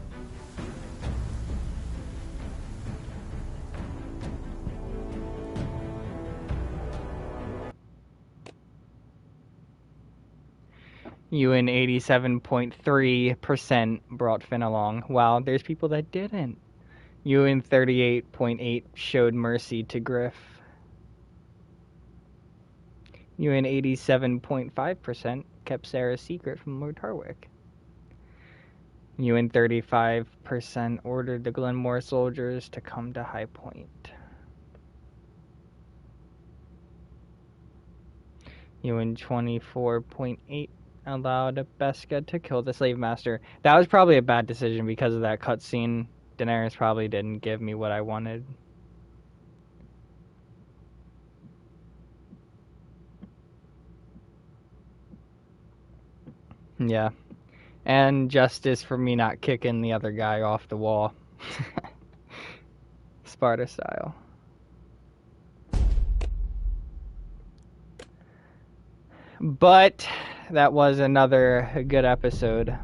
Ewan 87.3% brought Finn along. Wow, there's people that didn't. Ewan 38.8 showed mercy to Griff. Ewan 87.5% kept Sarah's secret from Lord Harwick. Ewan 35% ordered the Glenmore soldiers to come to High Point. Ewan 24.8 allowed Beska to kill the slave master. That was probably a bad decision because of that cutscene. Daenerys probably didn't give me what I wanted. Yeah. And justice for me not kicking the other guy off the wall. Sparta style. But that was another good episode.